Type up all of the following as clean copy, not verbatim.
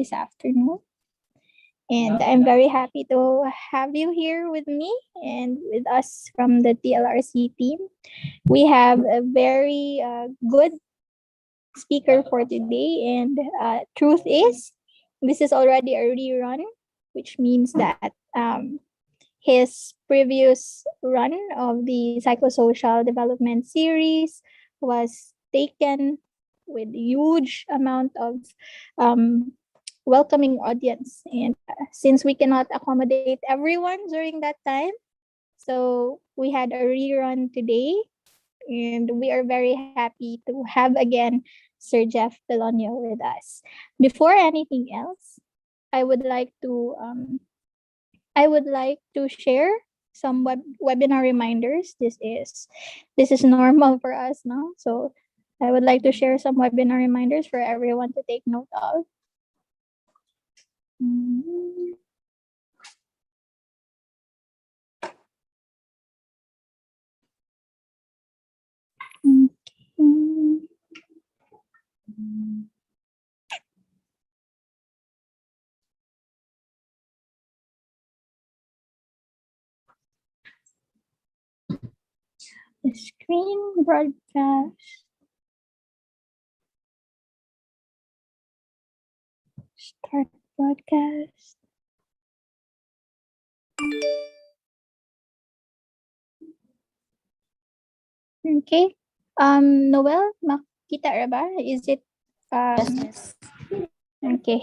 this afternoon. And I'm very happy to have you here with me and with us from the TLRC team. We have a very good speaker for today, and truth is, this is already a rerun, which means that his previous run of the psychosocial development series was taken with huge amount of welcoming audience, and since we cannot accommodate everyone during that time, so we had a rerun today, and we are very happy to have again Sir Jeff Pelonio with us. Before anything else, I would like to share some webinar reminders. This is normal for us now, so I would like to share some webinar reminders for everyone to take note of. The screen broadcast. Start broadcast. Okay. Noel, makita ra ba? Is it Yes. Okay.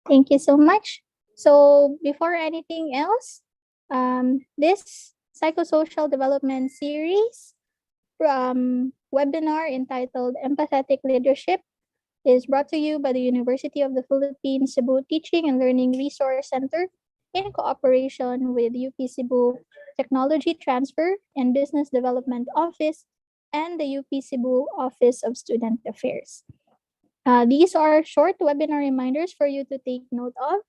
Thank you so much. So before anything else, this psychosocial development series webinar entitled Empathetic Leadership is brought to you by the University of the Philippines Cebu Teaching and Learning Resource Center in cooperation with UP Cebu Technology Transfer and Business Development Office and the UP Cebu Office of Student Affairs. These are short webinar reminders for you to take note of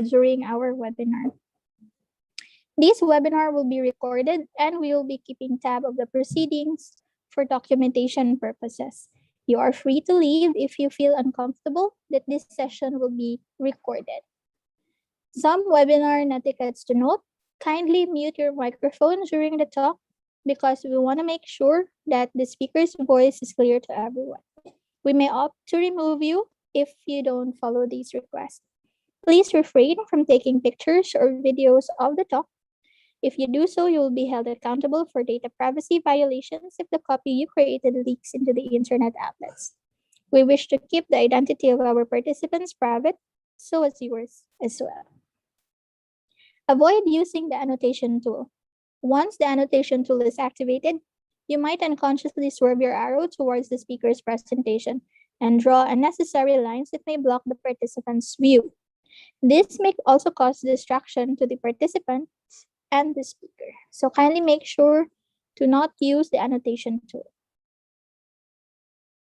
during our webinar. This webinar will be recorded and we will be keeping tab of the proceedings for documentation purposes. You are free to leave if you feel uncomfortable that this session will be recorded. Some webinar etiquettes to note: kindly mute your microphone during the talk because we want to make sure that the speaker's voice is clear to everyone. We may opt to remove you if you don't follow these requests. Please refrain from taking pictures or videos of the talk. If you do so, you will be held accountable for data privacy violations if the copy you created leaks into the internet outlets. We wish to keep the identity of our participants private, so as yours as well. Avoid using the annotation tool. Once the annotation tool is activated, you might unconsciously swerve your arrow towards the speaker's presentation and draw unnecessary lines that may block the participant's view. This may also cause distraction to the participants and the speaker. So kindly make sure to not use the annotation tool.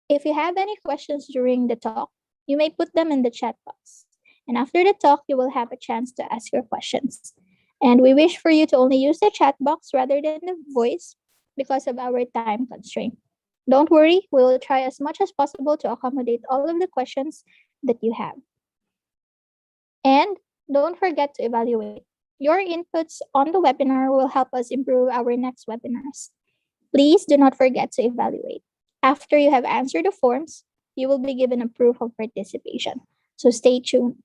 If you have any questions during the talk, you may put them in the chat box. And after the talk, you will have a chance to ask your questions. And we wish for you to only use the chat box rather than the voice because of our time constraint. Don't worry, we will try as much as possible to accommodate all of the questions that you have. And don't forget to evaluate. Your inputs on the webinar will help us improve our next webinars. Please do not forget to evaluate. After you have answered the forms, you will be given a proof of participation. So stay tuned.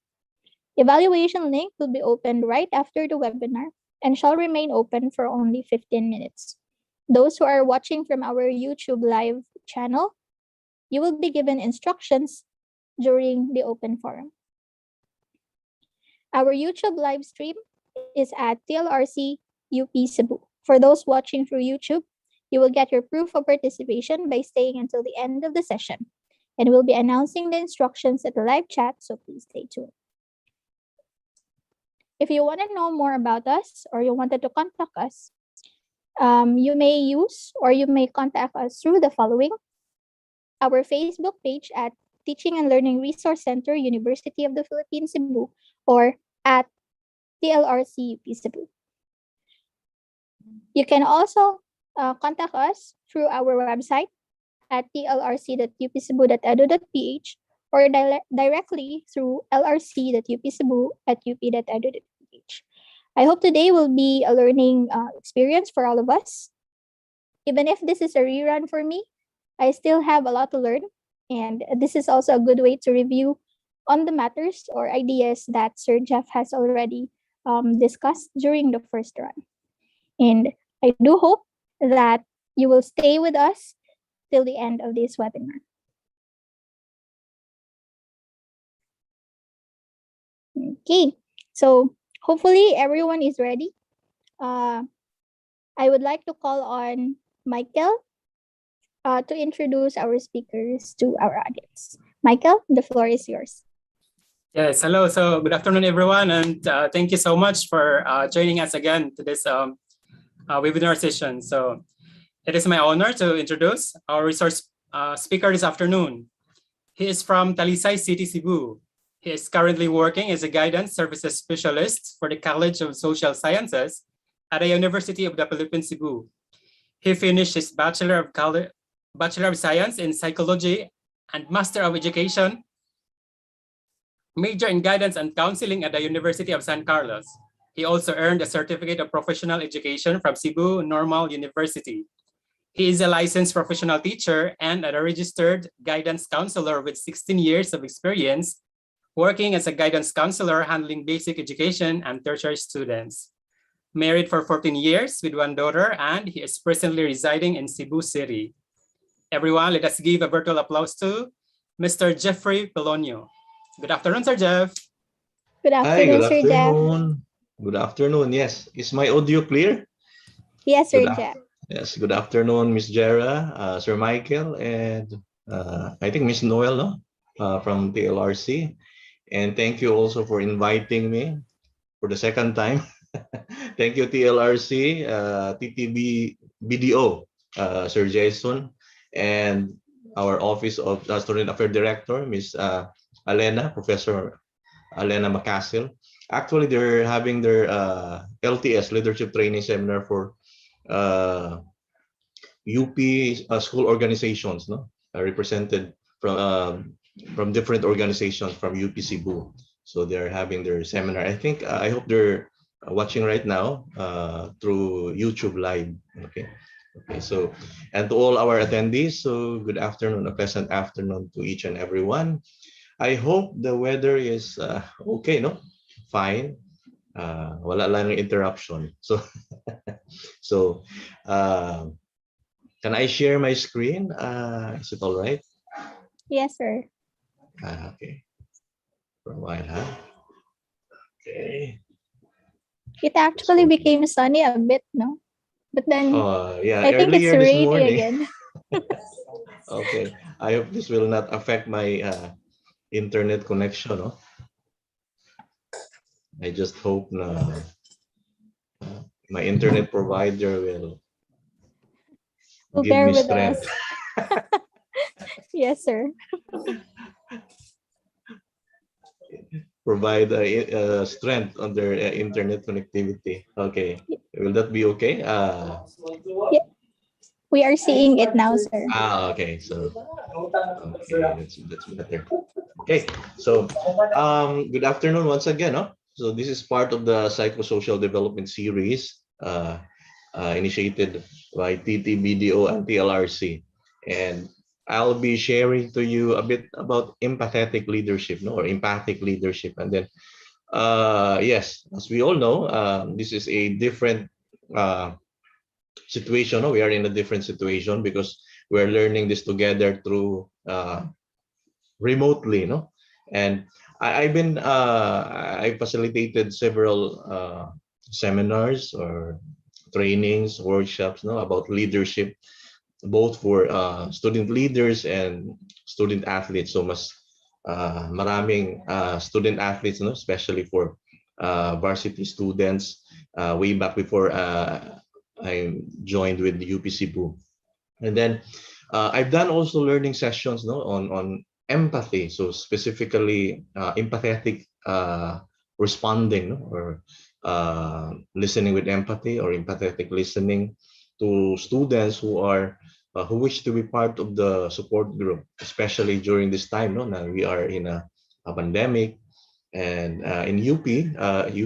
Evaluation link will be opened right after the webinar and shall remain open for only 15 minutes. Those who are watching from our YouTube live channel, you will be given instructions during the open forum. Our YouTube live stream is at TLRC UP Cebu. For those watching through YouTube, you will get your proof of participation by staying until the end of the session. And we'll be announcing the instructions at the live chat, so please stay tuned. If you want to know more about us or you wanted to contact us, you may contact us through the following: our Facebook page at Teaching and Learning Resource Center, University of the Philippines Cebu, or at TLRC UP Cebu. You can also contact us through our website at tlrc.upcebu.edu.ph or directly through lrc.upcebu at up.edu.ph. I hope today will be a learning experience for all of us. Even if this is a rerun for me, I still have a lot to learn, and this is also a good way to review on the matters or ideas that Sir Jeff has already discussed during the first run. And I do hope that you will stay with us till the end of this webinar. Okay, so hopefully everyone is ready. I would like to call on Michael to introduce our speakers to our audience. Michael, the floor is yours. Yes, hello. So good afternoon, everyone. And thank you so much for joining us again to this webinar session. So it is my honor to introduce our resource speaker this afternoon. He is from Talisay City, Cebu. He is currently working as a guidance services specialist for the College of Social Sciences at the University of the Philippines, Cebu. He finished his Bachelor of Science in Psychology and Master of Education, major in Guidance and Counseling at the University of San Carlos. He also earned a Certificate of Professional Education from Cebu Normal University. He is a licensed professional teacher and a registered guidance counselor with 16 years of experience working as a guidance counselor handling basic education and tertiary students. Married for 14 years with one daughter, and he is presently residing in Cebu City. Everyone, let us give a virtual applause to Mr. Jeffrey Pelonio. Good afternoon, Sir Jeff. Good Hi, afternoon, good Sir Jeff. afternoon. Good afternoon. Yes, is my audio clear? Yes, Sir Jeff. Yes, good afternoon, Miss Jera, Sir Michael, and I think Miss Noel, no? From TLRC. And thank you also for inviting me for the second time. Thank you, TLRC, TTB, BDO, Sir Jason, and our Office of Student Affairs Director, Miss Alena, Professor Alena Macasil. Actually, they're having their LTS, Leadership Training Seminar for UP school organizations, no? Represented from different organizations from UP Cebu. So they're having their seminar. I think, I hope they're watching right now through YouTube Live. Okay. Okay. So, and to all our attendees, so good afternoon, a pleasant afternoon to each and everyone. I hope the weather is okay, no? Fine. Wala lang interruption. So, so can I share my screen? Is it all right? Yes, sir. Okay. For a while, huh? Okay. It actually became sunny a bit, no? But then Yeah, I think it's earlier this rainy morning. again. Okay. I hope this will not affect my internet connection, no? I just hope my internet provider will give bear me with strength. us. Yes, sir. Provide strength on their internet connectivity. Okay, will that be okay? Yeah. We are seeing it now, sir. Okay, so okay, that's better. Okay, so good afternoon once again. No? So this is part of the psychosocial development series initiated by TTBDO and TLRC, and I'll be sharing to you a bit about empathetic leadership, no, or empathic leadership, and then yes, as we all know, this is a different situation. No? We are in a different situation because we're learning this together through remotely, no, and I facilitated several seminars or trainings, workshops, no, about leadership, both for student leaders and student athletes. So mas maraming student athletes, no, especially for varsity students way back before I joined with the UP Cebu. And then I've done also learning sessions, no, on empathy. So specifically empathetic responding, no, or listening with empathy, or empathetic listening to students who are who wish to be part of the support group, especially during this time. No, now we are in a pandemic, and in UP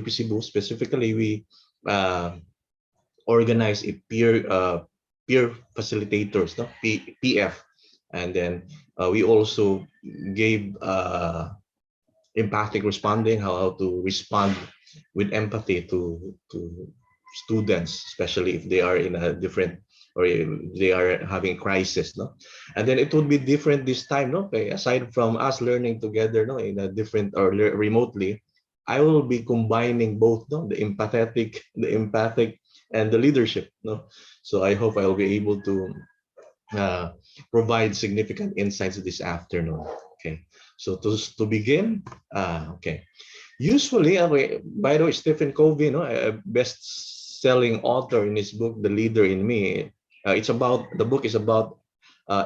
Cebu specifically, we organize a peer facilitators, no, PF, and then we also gave empathic responding, how to respond with empathy to students, especially if they are in a different, or if they are having crisis, no. And then it would be different this time, no. Okay, aside from us learning together, no, in a different or remotely, I will be combining both, no, the empathic, and the leadership, no. So I hope I'll be able to uh, provide significant insights this afternoon. Okay, so to begin, okay. Usually, okay, by the way, Stephen Covey, no, a best-selling author in his book, The Leader in Me, the book is about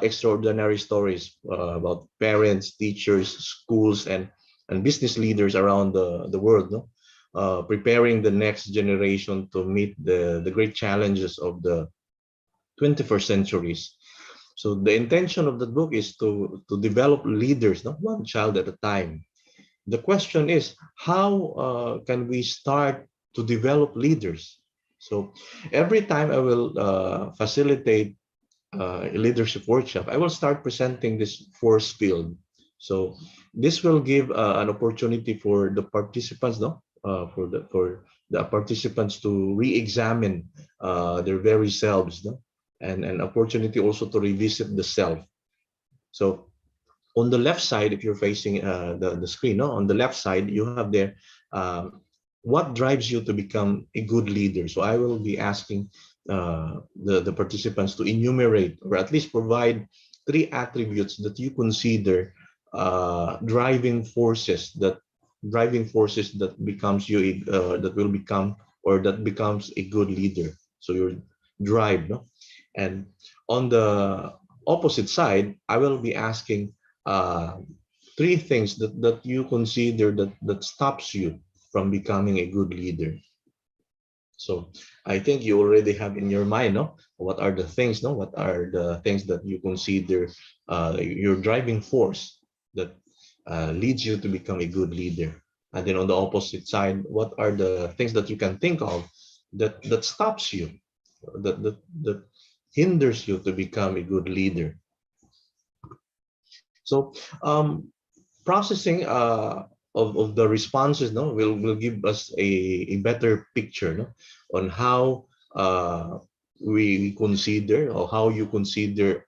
extraordinary stories about parents, teachers, schools, and business leaders around the world, no, preparing the next generation to meet the great challenges of the 21st centuries. So the intention of the book is to develop leaders, not one child at a time. The question is, how can we start to develop leaders? So every time I will facilitate a leadership workshop, I will start presenting this force field. So this will give an opportunity for the participants, no, for the participants to re-examine their very selves, no, and an opportunity also to revisit the self. So on the left side, if you're facing the screen, no, on the left side, you have there what drives you to become a good leader. So I will be asking the participants to enumerate, or at least provide, 3 attributes that you consider driving forces that becomes you that will become, or that becomes a good leader. So your drive, no? And on the opposite side, I will be asking uh, 3 things that you consider that stops you from becoming a good leader. So I think you already have in your mind, no, what are the things, no, what are the things that you consider your driving force that leads you to become a good leader. And then on the opposite side, what are the things that you can think of that stops you, that hinders you to become a good leader. So processing of the responses, no, will give us a better picture, no, on how we consider, or how you consider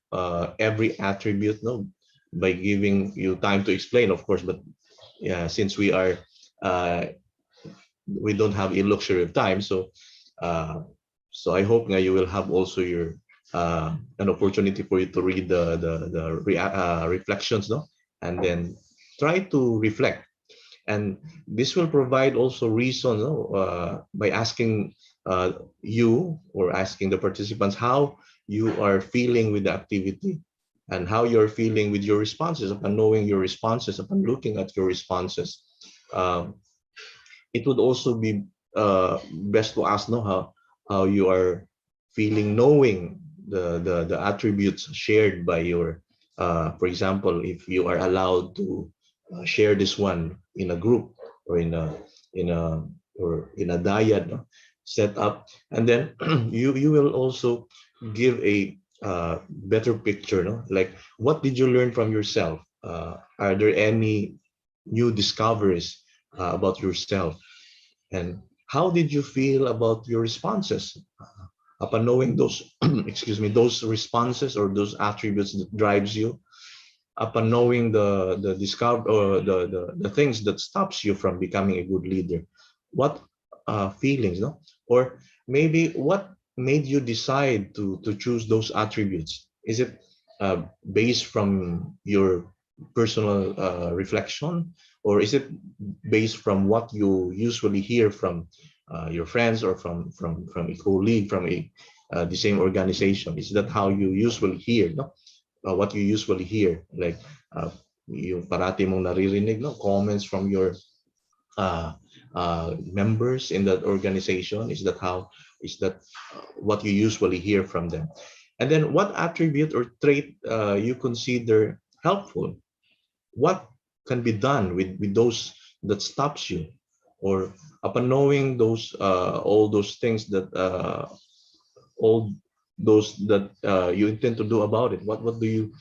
every attribute, no, by giving you time to explain, of course. But yeah, since we don't have a luxury of time, so so I hope you will have also your an opportunity for you to read the reflections, no, and then try to reflect. And this will provide also reason, no, by asking you, or asking the participants, how you are feeling with the activity, and how you're feeling with your responses. Upon knowing your responses, upon looking at your responses, um, it would also be best to ask, no, how you are feeling, knowing the attributes shared by your for example, if you are allowed to share this one in a group, or in a or in a dyad, no, set up, and then you will also give a better picture, no, like, what did you learn from yourself? Are there any new discoveries about yourself? And how did you feel about your responses? Upon knowing those, excuse me, those responses, or those attributes that drives you, upon knowing the discover, or the things that stops you from becoming a good leader, what feelings, no, or maybe what made you decide to choose those attributes? Is it based from your personal reflection, or is it based from what you usually hear from your friends, or from a colleague, from the same organization? Is that how you usually hear, no? What you usually hear, like yung parati mong naririnig, no, comments from your members in that organization? Is that what you usually hear from them? And then what attribute or trait you consider helpful? What can be done with those that stops you? Or upon knowing those all those things that all those that you intend to do about it, what do you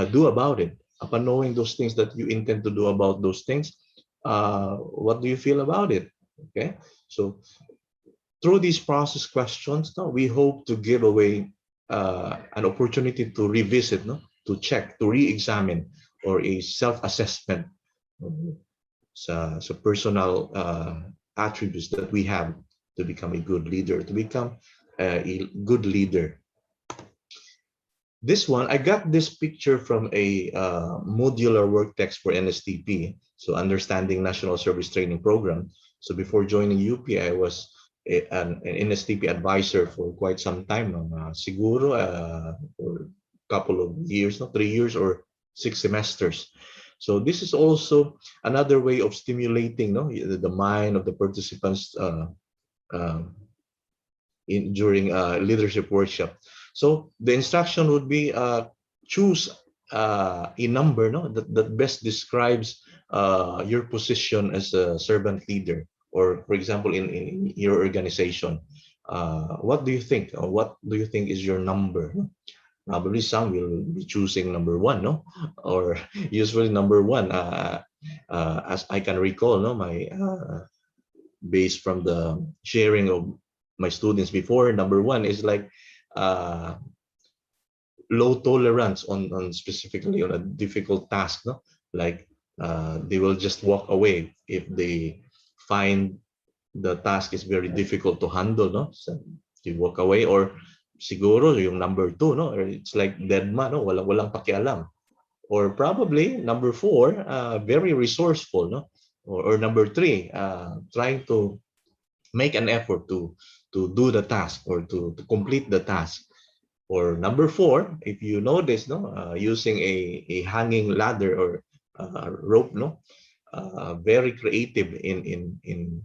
do about it? Upon knowing those things that you intend to do about those things, what do you feel about it? Okay, so through these process questions, no, we hope to give away an opportunity to revisit, no, to check, to re-examine, or a self-assessment sa personal attributes that we have to become a good leader, to become a good leader. This one, I got this picture from a modular work text for NSTP, so Understanding National Service Training Program. So before joining UP, I was an NSTP advisor for quite some time, siguro for a couple of years, no, 3 years or 6 semesters. So this is also another way of stimulating, no, the mind of the participants during leadership workshop. So the instruction would be choose a number, no, that best describes your position as a servant leader, or for example, in your organization. What do you think? Or what do you think is your number? Probably some will be choosing number one, no, or usually number one. As I can recall, no, my based from the sharing of my students before, number one is like low tolerance on specifically on a difficult task, no, like they will just walk away if they find the task is very difficult to handle, no, so you walk away. Or siguro yung number two, no, or it's like dead man, no, walang pakialam. Or probably number four, very resourceful, no, or number three, trying to make an effort to do the task, or to complete the task. Or number four, if you notice, no, using a hanging ladder or rope, no, very creative in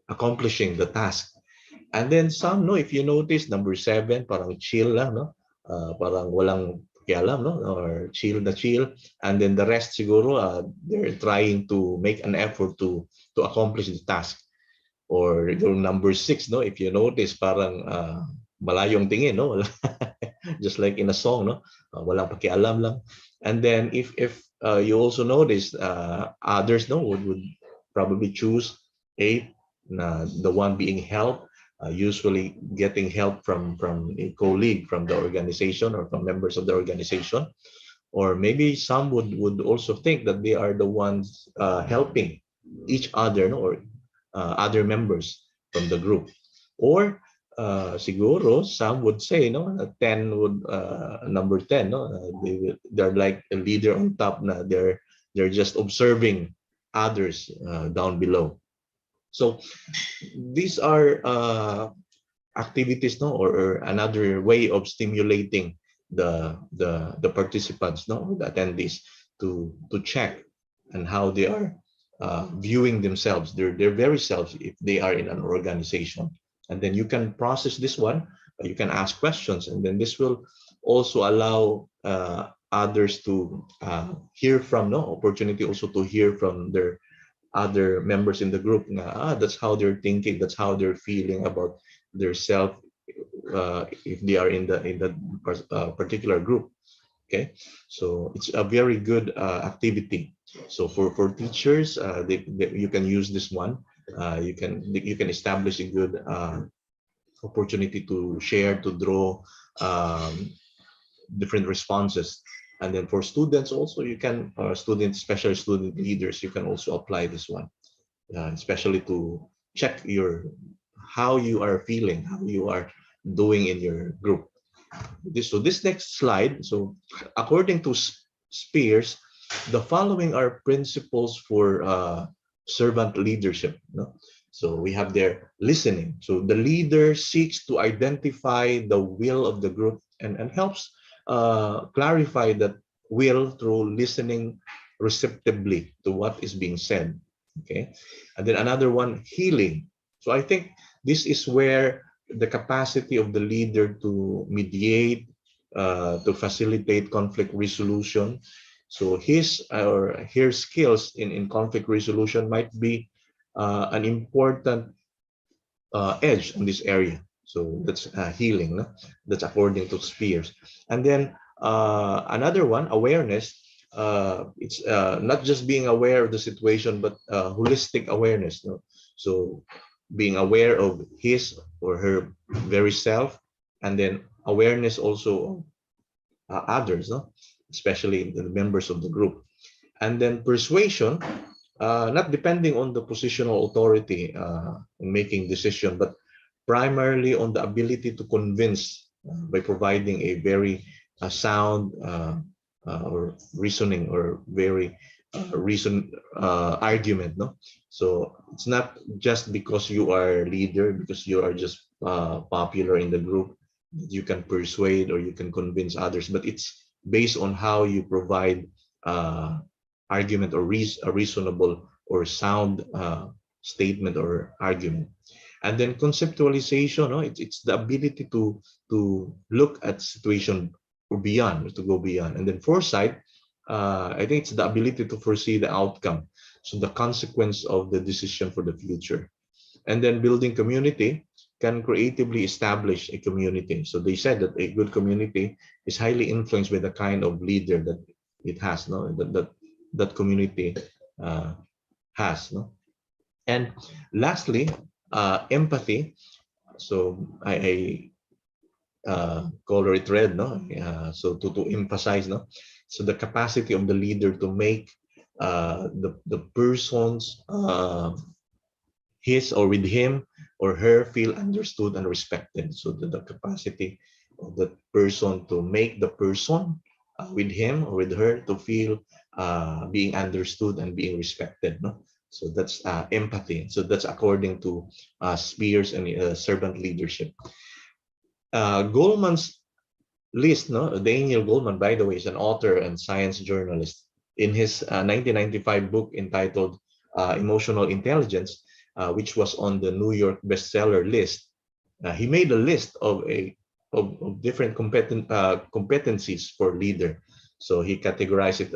accomplishing the task. And then some, no, if you notice, number seven, parang chill lang, no, parang walang pakialam, no, or chill na chill. And then the rest siguro, they're trying to make an effort to accomplish the task. Or yung number six, no, if you notice, parang malayong tingin, no, just like in a song, no, walang pakialam lang. And then if you also notice, others, no, would probably choose eight, the one being helped, usually getting help from a colleague from the organization or from members of the organization. Or maybe some would also think that they are the ones helping each other, no, or other members from the group. Or siguro some would say, no, 10 would number 10, no, they're like a leader on top, na they're just observing others down below. So these are activities, no, or another way of stimulating the participants, no, the attendees, to check and how they are viewing themselves, their very selves, if they are in an organization. And then you can process this one, you can ask questions, and then this will also allow others to hear from, no, opportunity also to hear from their other members in the group. That's how they're thinking, that's how they're feeling about their self, if they are in the particular group. Okay, so it's a very good activity. So for teachers, you can use this one. You can establish a good opportunity to share, to draw different responses. And then for students also, you can, especially student leaders, you can also apply this one, especially to check how you are feeling, how you are doing in your group. This next slide. So according to Spears, the following are principles for servant leadership. No? So we have there listening. So the leader seeks to identify the will of the group and helps clarify that will through listening receptively to what is being said. Okay, and then another one, healing. So I think this is where the capacity of the leader to mediate, to facilitate conflict resolution. So his or her skills in conflict resolution might be an important edge in this area. So that's healing. No? That's according to Spears. And then another one, awareness. It's not just being aware of the situation, but holistic awareness. No? So being aware of his or her very self, and then awareness also of others, no? Especially the members of the group. And then persuasion, not depending on the positional authority in making decision, but primarily on the ability to convince by providing a very sound or reasoning or very reason argument. No, so it's not just because you are a leader, because you are just popular in the group that you can persuade or you can convince others, but it's based on how you provide argument or a reasonable or sound statement or argument. And then conceptualization, no? It's the ability to look at situation or beyond, to go beyond. And then foresight, I think it's the ability to foresee the outcome, so the consequence of the decision for the future. And then building community, can creatively establish a community. So they said that a good community is highly influenced by the kind of leader that it has, no, that community has, no. And lastly, empathy. So I color it red, no. So to emphasize, no. So the capacity of the leader to make the person's his or with him or her feel understood and respected. So the capacity of the person to make the person with him or with her to feel being understood and being respected. No? So that's empathy. So that's according to Spears and servant leadership. Goleman's list, no? Daniel Goleman, by the way, is an author and science journalist. In his 1995 book entitled Emotional Intelligence, which was on the New York bestseller list, he made a list of different competencies for leader. So he categorized it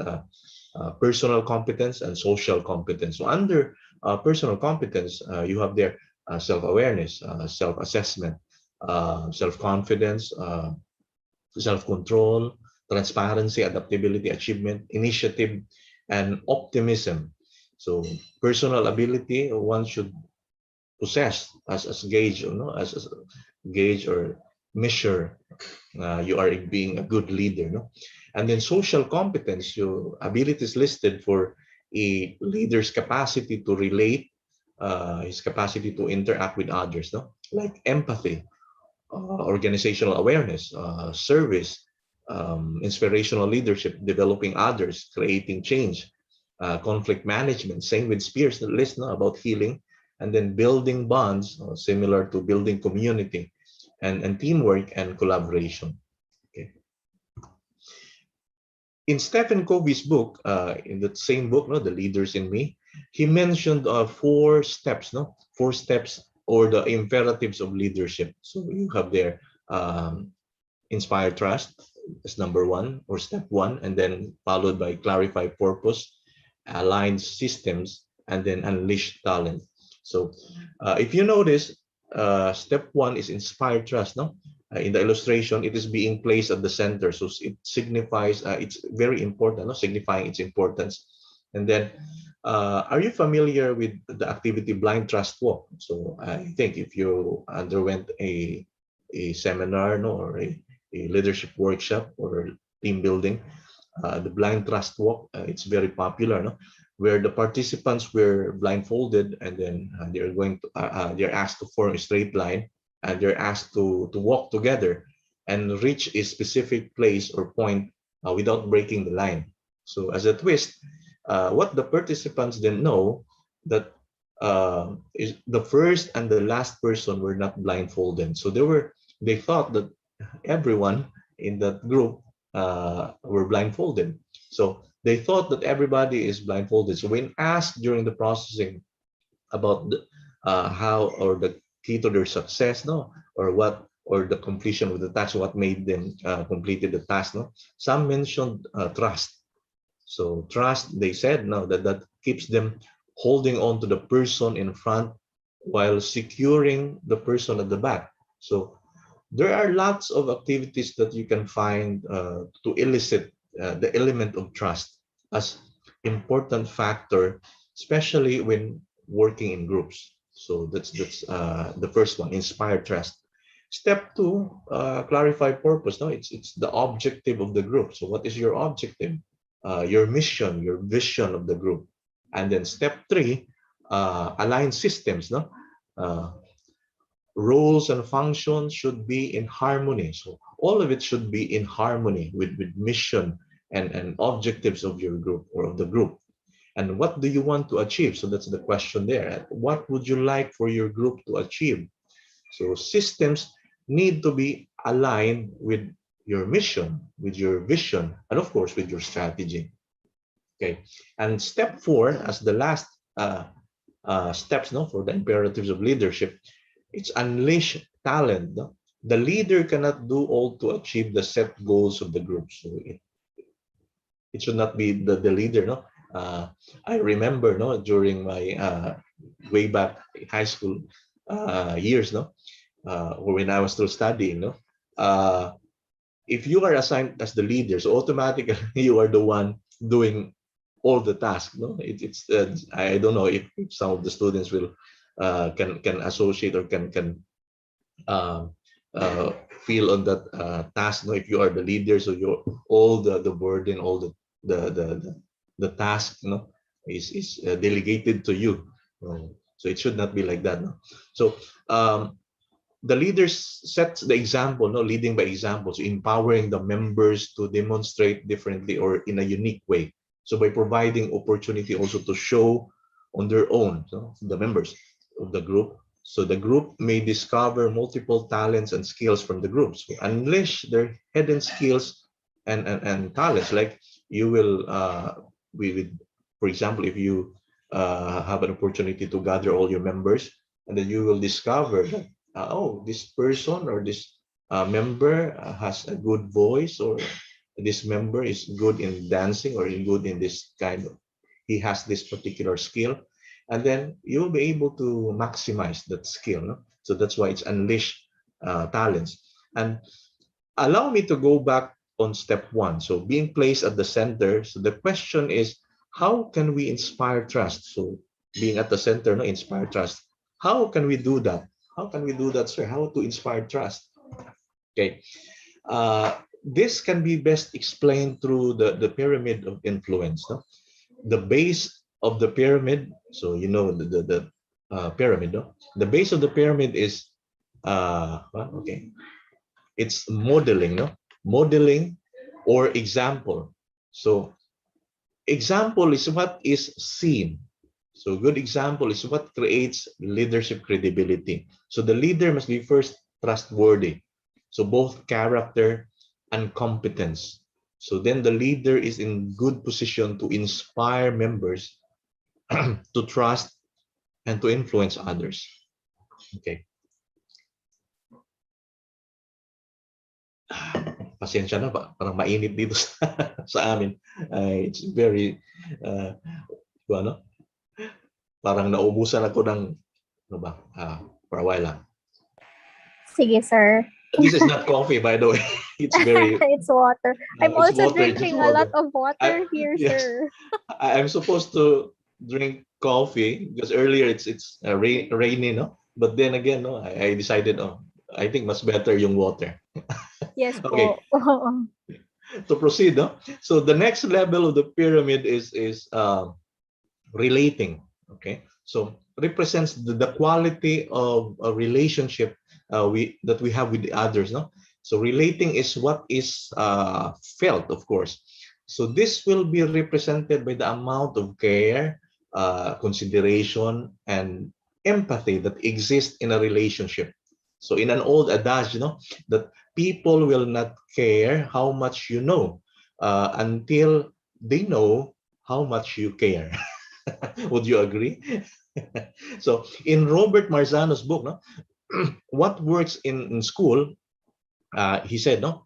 personal competence and social competence. So under personal competence, you have there self-awareness, self-assessment, self-confidence, self-control, transparency, adaptability, achievement, initiative, and optimism. So personal ability one should possess as gauge, you know, as gauge or measure you are being a good leader, no? And then social competence, your abilities listed for a leader's capacity to relate, his capacity to interact with others, no? Like empathy, organizational awareness, service, inspirational leadership, developing others, creating change, conflict management. Same with Spears, the list, no, about healing, and then building bonds, similar to building community, and teamwork and collaboration. Okay. In Stephen Covey's book, in that same book, no, The Leaders in Me, he mentioned 4 steps, no, 4 steps or the imperatives of leadership. So you have there inspire trust as number 1 or step 1, and then followed by clarify purpose, align systems, and then unleash talent. So if you notice, step 1 is inspire trust, no? In the illustration, it is being placed at the center, so it signifies it's very important, no? Signifying its importance. And then are you familiar with the activity blind trust walk? So I think if you underwent a seminar, no, or a leadership workshop or team building, the blind trust walk, it's very popular, no? Where the participants were blindfolded, and then they're going to they're asked to form a straight line, and they're asked to walk together and reach a specific place or point without breaking the line. So as a twist, what the participants didn't know that is the first and the last person were not blindfolded. So they thought that everyone in that group were blindfolded. So they thought that everybody is blindfolded. So when asked during the processing about how or key to their success, no, or the completion of the task, what made them completed the task, no. Some mentioned trust. So trust, they said, no, that keeps them holding on to the person in front while securing the person at the back. So there are lots of activities that you can find to elicit the element of trust as important factor, especially when working in groups. So that's the first one, inspire trust. Step two, clarify purpose. No, it's the objective of the group. So what is your objective? Your mission, your vision of the group. And then step three, align systems. No, roles and functions should be in harmony. So all of it should be in harmony with mission and objectives of your group or of the group. And what do you want to achieve? So that's the question there. What would you like for your group to achieve? So systems need to be aligned with your mission, with your vision, and of course with your strategy. Okay. And step four, as the last steps, no, for the imperatives of leadership, it's unleash talent. No? The leader cannot do all to achieve the set goals of the group. So it should not be the leader. No, I remember, no, during my way back high school years, no, or when I was still studying, no, if you are assigned as the leader, so automatically you are the one doing all the tasks. No, it's I don't know if some of the students will can associate or can uh, feel on that task. No, if you are the leader, so you're all the burden, all the task, no, is delegated to you. So it should not be like that. No? So the leaders set the example, no, leading by examples, empowering the members to demonstrate differently or in a unique way. So by providing opportunity also to show on their own, so the members of the group. So the group may discover multiple talents and skills from the groups, so unleash their hidden skills and talents. Like you will, for example, if you have an opportunity to gather all your members, and then you will discover that, oh, this person or this member has a good voice, or this member is good in dancing or good in this kind of, he has this particular skill, and then you'll be able to maximize that skill. No? So that's why it's unleash talents. And allow me to go back on step one. So being placed at the center. So the question is, how can we inspire trust? So being at the center, no, inspire trust. How can we do that? How can we do that, sir? How to inspire trust? Okay. This can be best explained through the pyramid of influence. No? The base of the pyramid, so you know the pyramid, no? The base of the pyramid is okay, it's modeling, no, modeling or example. So example is what is seen. So good example is what creates leadership credibility. So the leader must be first trustworthy, so both character and competence. So then the leader is in good position to inspire members to trust and to influence others. Okay. Pasensya na ba? Parang mainit dito sa amin. It's very, ano? Parang naubusan ako ng, ano ba? For a while lang. Sige, sir. This is not coffee, by the way. It's very. It's water. I'm It's also water, drinking a lot of water here, yes. sir. I'm supposed to drink coffee because earlier it's rainy, no? But then again, no, I decided, oh, I think much better yung water. Yes, Okay. po. To proceed, no? So the next level of the pyramid is relating. Okay, so represents the quality of a relationship that we have with the others. No, so relating is what is felt, of course. So this will be represented by the amount of care, consideration, and empathy that exists in a relationship. So in an old adage, you know, that people will not care how much you know until they know how much you care. Would you agree? So in Robert Marzano's book, no, what works in school, he said, no,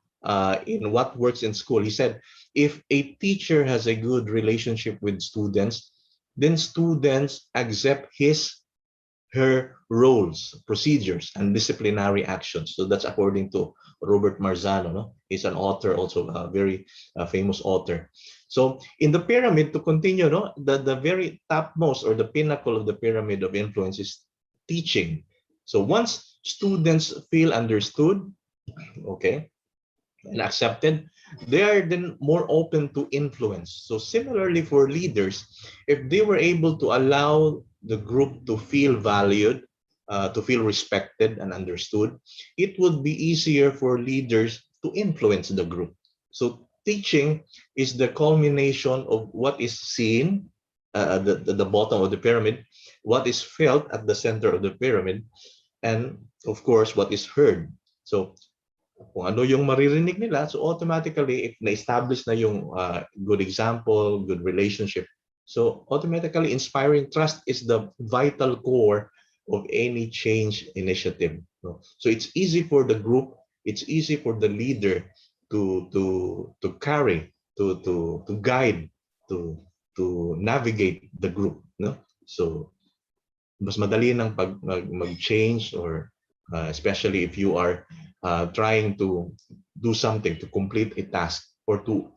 in what works in school, he said, if a teacher has a good relationship with students, then students accept her roles, procedures, and disciplinary actions. So that's according to Robert Marzano. No? He's an author, also a very famous author. So in the pyramid, to continue, no, the very topmost or the pinnacle of the pyramid of influence is teaching. So once students feel understood, okay, and accepted, they are then more open to influence. So similarly for leaders, if they were able to allow the group to feel valued, to feel respected and understood, it would be easier for leaders to influence the group. So teaching is the culmination of what is seen at the bottom of the pyramid, what is felt at the center of the pyramid, and of course, what is heard. So kung ano yung maririnig nila, so automatically, if na-establish na yung good example, good relationship, so automatically inspiring trust is the vital core of any change initiative. So it's easy for the group, it's easy for the leader to carry, to guide, to navigate the group. No? So mas madali ng mag-change, or especially if you are trying to do something, to complete a task, or to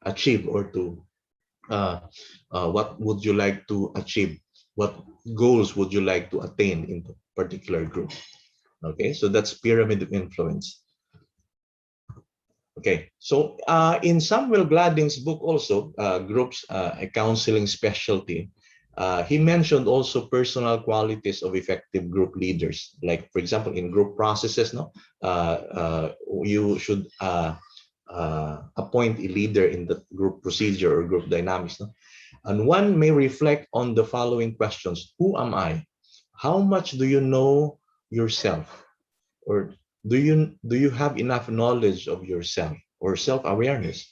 achieve, or to what would you like to achieve, what goals would you like to attain in the particular group. Okay, so that's pyramid of influence. Okay, so in Samuel Gladding's book also, Groups, a Counseling Specialty, he mentioned also personal qualities of effective group leaders. Like, for example, in group processes, no, you should appoint a leader in the group procedure or group dynamics. No? And one may reflect on the following questions. Who am I? How much do you know yourself? Or do you have enough knowledge of yourself, or self-awareness?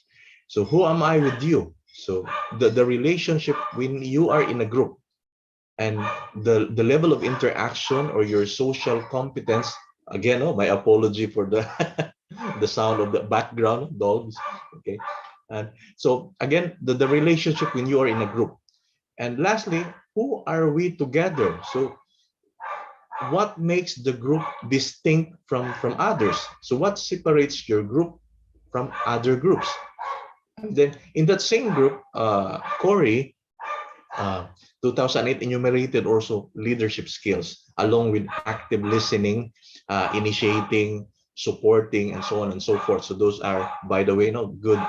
So who am I with you? So the relationship when you are in a group, and the level of interaction or your social competence. Again, oh, my apology for the the sound of the background dogs. Okay, and so again, the relationship when you are in a group. And lastly, who are we together? So what makes the group distinct from others? So what separates your group from other groups? And then in that same group, Corey, 2008 enumerated also leadership skills along with active listening, initiating, supporting, and so on and so forth. So those are, by the way, no, good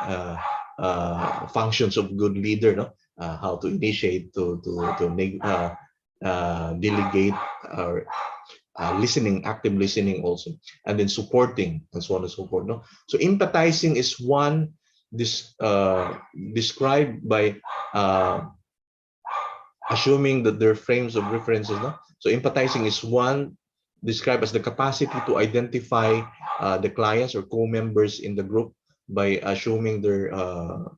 functions of good leader. No, how to initiate, to delegate, or listening, active listening also, and then supporting, and so on and so forth. No, so empathizing is one described by assuming that there are frames of references. No? So empathizing is one described as the capacity to identify the clients or co-members in the group by assuming their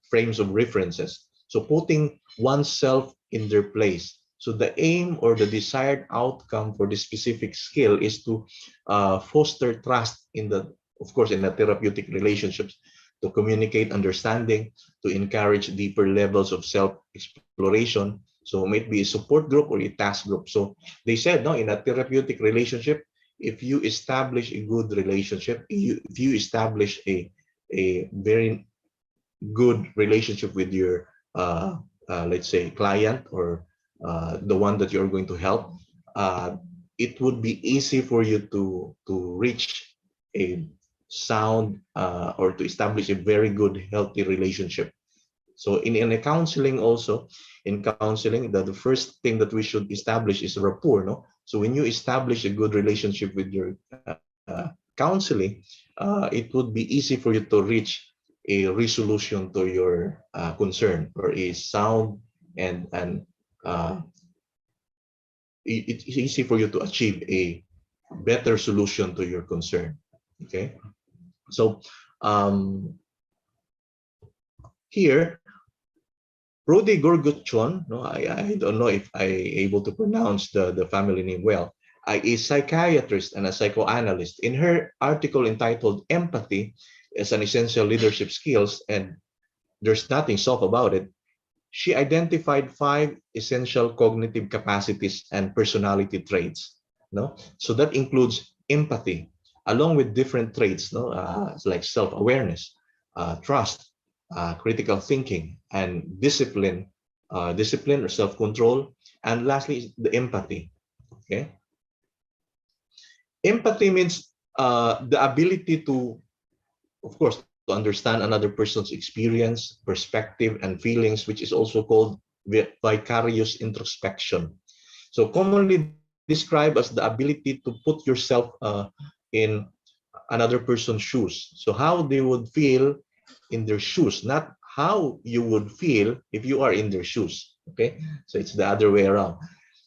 frames of references. So putting oneself in their place. So the aim or the desired outcome for this specific skill is to foster trust in the, of course, in the therapeutic relationships, to communicate understanding, to encourage deeper levels of self-exploration. So it might be a support group or a task group. So they said, no, in a therapeutic relationship, if you establish a good relationship, if you establish a very good relationship with your, let's say, client, or the one that you're going to help, it would be easy for you to reach a sound or to establish a very good, healthy relationship. So in a counseling also, in counseling, the first thing that we should establish is rapport. No? So when you establish a good relationship with your counseling, it would be easy for you to reach a resolution to your concern, or a sound, and it's easy for you to achieve a better solution to your concern. Okay, so here, Rodi Gorgutchon, no, I don't know if I able to pronounce the family name well, a psychiatrist and a psychoanalyst. In her article entitled Empathy as an Essential Leadership Skills, and there's nothing soft about it, she identified 5 essential cognitive capacities and personality traits. No? So that includes empathy, along with different traits, no? Like self-awareness, trust, critical thinking, and discipline or self-control, and lastly, the empathy. Okay, empathy means the ability to, of course, to understand another person's experience, perspective, and feelings, which is also called vicarious introspection. So commonly described as the ability to put yourself in another person's shoes. So how they would feel in their shoes, not how you would feel if you are in their shoes. Okay, so it's the other way around.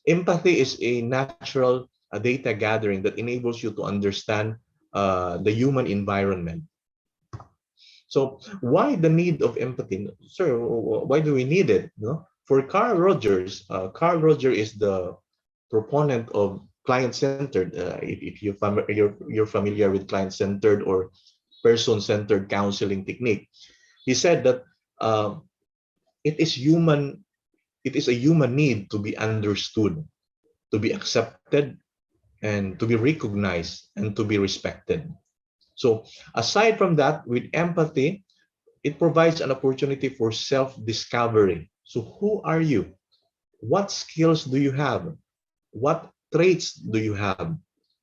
Empathy is a natural data gathering that enables you to understand the human environment. So why the need of empathy? Sir, why do we need it? No? For Carl Rogers, Carl Rogers is the proponent of client-centered. If you're familiar with client-centered or person-centered counseling technique, he said that it is human. It is a human need to be understood, to be accepted, and to be recognized and to be respected. So aside from that, with empathy, it provides an opportunity for self-discovery. So who are you? What skills do you have? What traits do you have?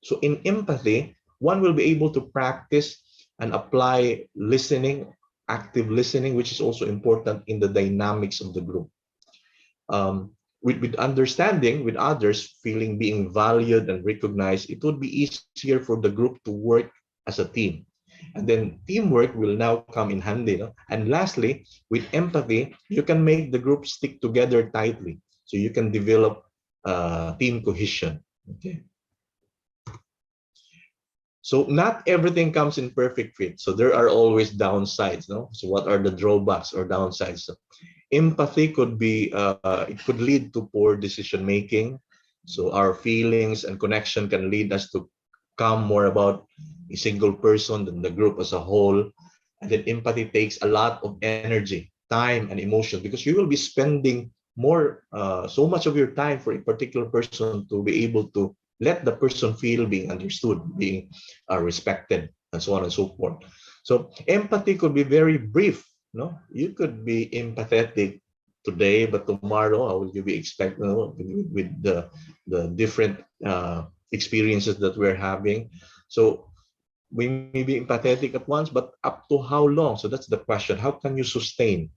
So in empathy, one will be able to practice and apply listening, active listening, which is also important in the dynamics of the group. With understanding with others, feeling being valued and recognized, it would be easier for the group to work as a team. And then teamwork will now come in handy. No? And lastly, with empathy, you can make the group stick together tightly. So you can develop team cohesion. Okay. So not everything comes in perfect fit. So there are always downsides. No. So what are the drawbacks or downsides? So empathy could be, it could lead to poor decision making. So our feelings and connection can lead us to come more about a single person than the group as a whole. And then empathy takes a lot of energy, time, and emotion, because you will be spending more, so much of your time for a particular person to be able to let the person feel being understood, being respected, and so on and so forth. So empathy could be very brief. No, you could be empathetic today, but tomorrow, how will you be expect, with the different experiences that we're having? So we may be empathetic at once, but up to how long? So that's the question. How can you sustain?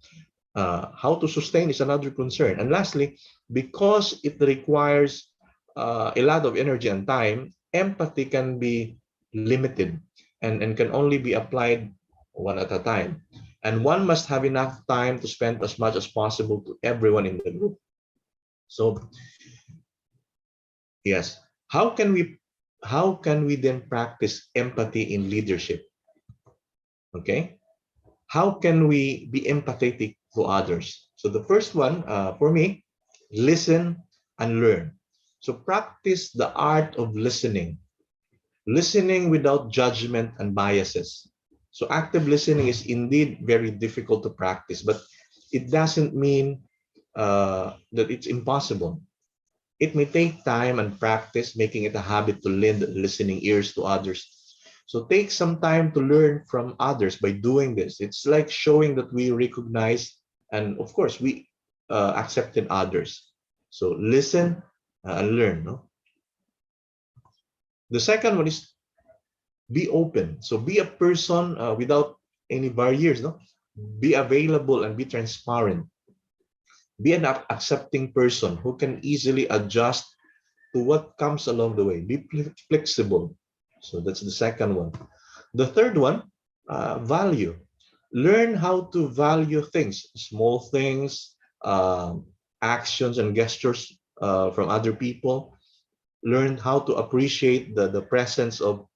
How to sustain is another concern. And lastly, because it requires a lot of energy and time, empathy can be limited and can only be applied one at a time. And one must have enough time to spend as much as possible to everyone in the group. So yes, how can we then practice empathy in leadership? Okay, how can we be empathetic to others? So the first one, for me, listen and learn. So practice the art of listening without judgment and biases. So active listening is indeed very difficult to practice, but it doesn't mean that it's impossible. It may take time and practice, making it a habit to lend listening ears to others. So take some time to learn from others by doing this. It's like showing that we recognize and, of course, we accepted others. So listen and learn. No? The second one is be open. So be a person without any barriers. No? Be available and be transparent. Be an accepting person who can easily adjust to what comes along the way. Be flexible. So that's the second one. The third one, value. Learn how to value things, small things, actions and gestures from other people. Learn how to appreciate the presence of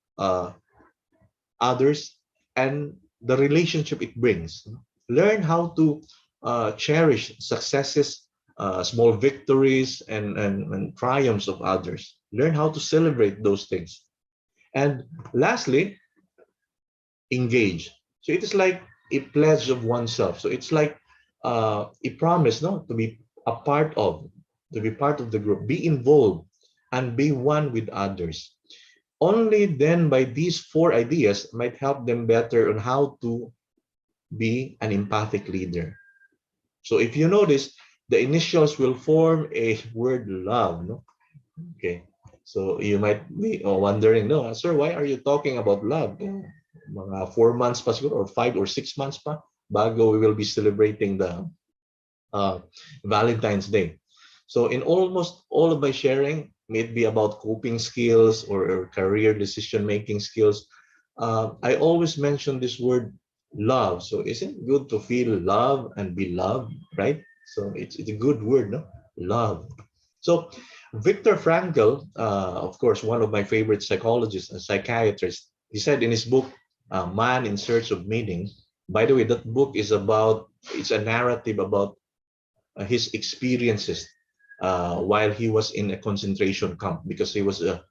others and the relationship it brings. Learn how to cherish successes small victories and triumphs of others. Learn how to celebrate those things. And lastly, engage. So it is like a pledge of oneself. So it's like a promise, no, to be a part of, to be part of the group, be involved, and be one with others. Only then, by these four ideas, might help them better on how to be an empathic leader. So if you notice, the initials will form a word love, no? Okay. So you might be wondering, no, sir, why are you talking about love? Mga 4 months pa siguro, or 5 or 6 months pa bago we will be celebrating the uh, Valentine's Day. So in almost all of my sharing, may it be about coping skills or career decision-making skills, I always mention this word love. So isn't it good to feel love and be loved, right? So it's a good word, no? Love. So Viktor Frankl, of course, one of my favorite psychologists and psychiatrists, he said in his book, Man in Search of Meaning. By the way, that book is about, it's a narrative about his experiences while he was in a concentration camp, because he was a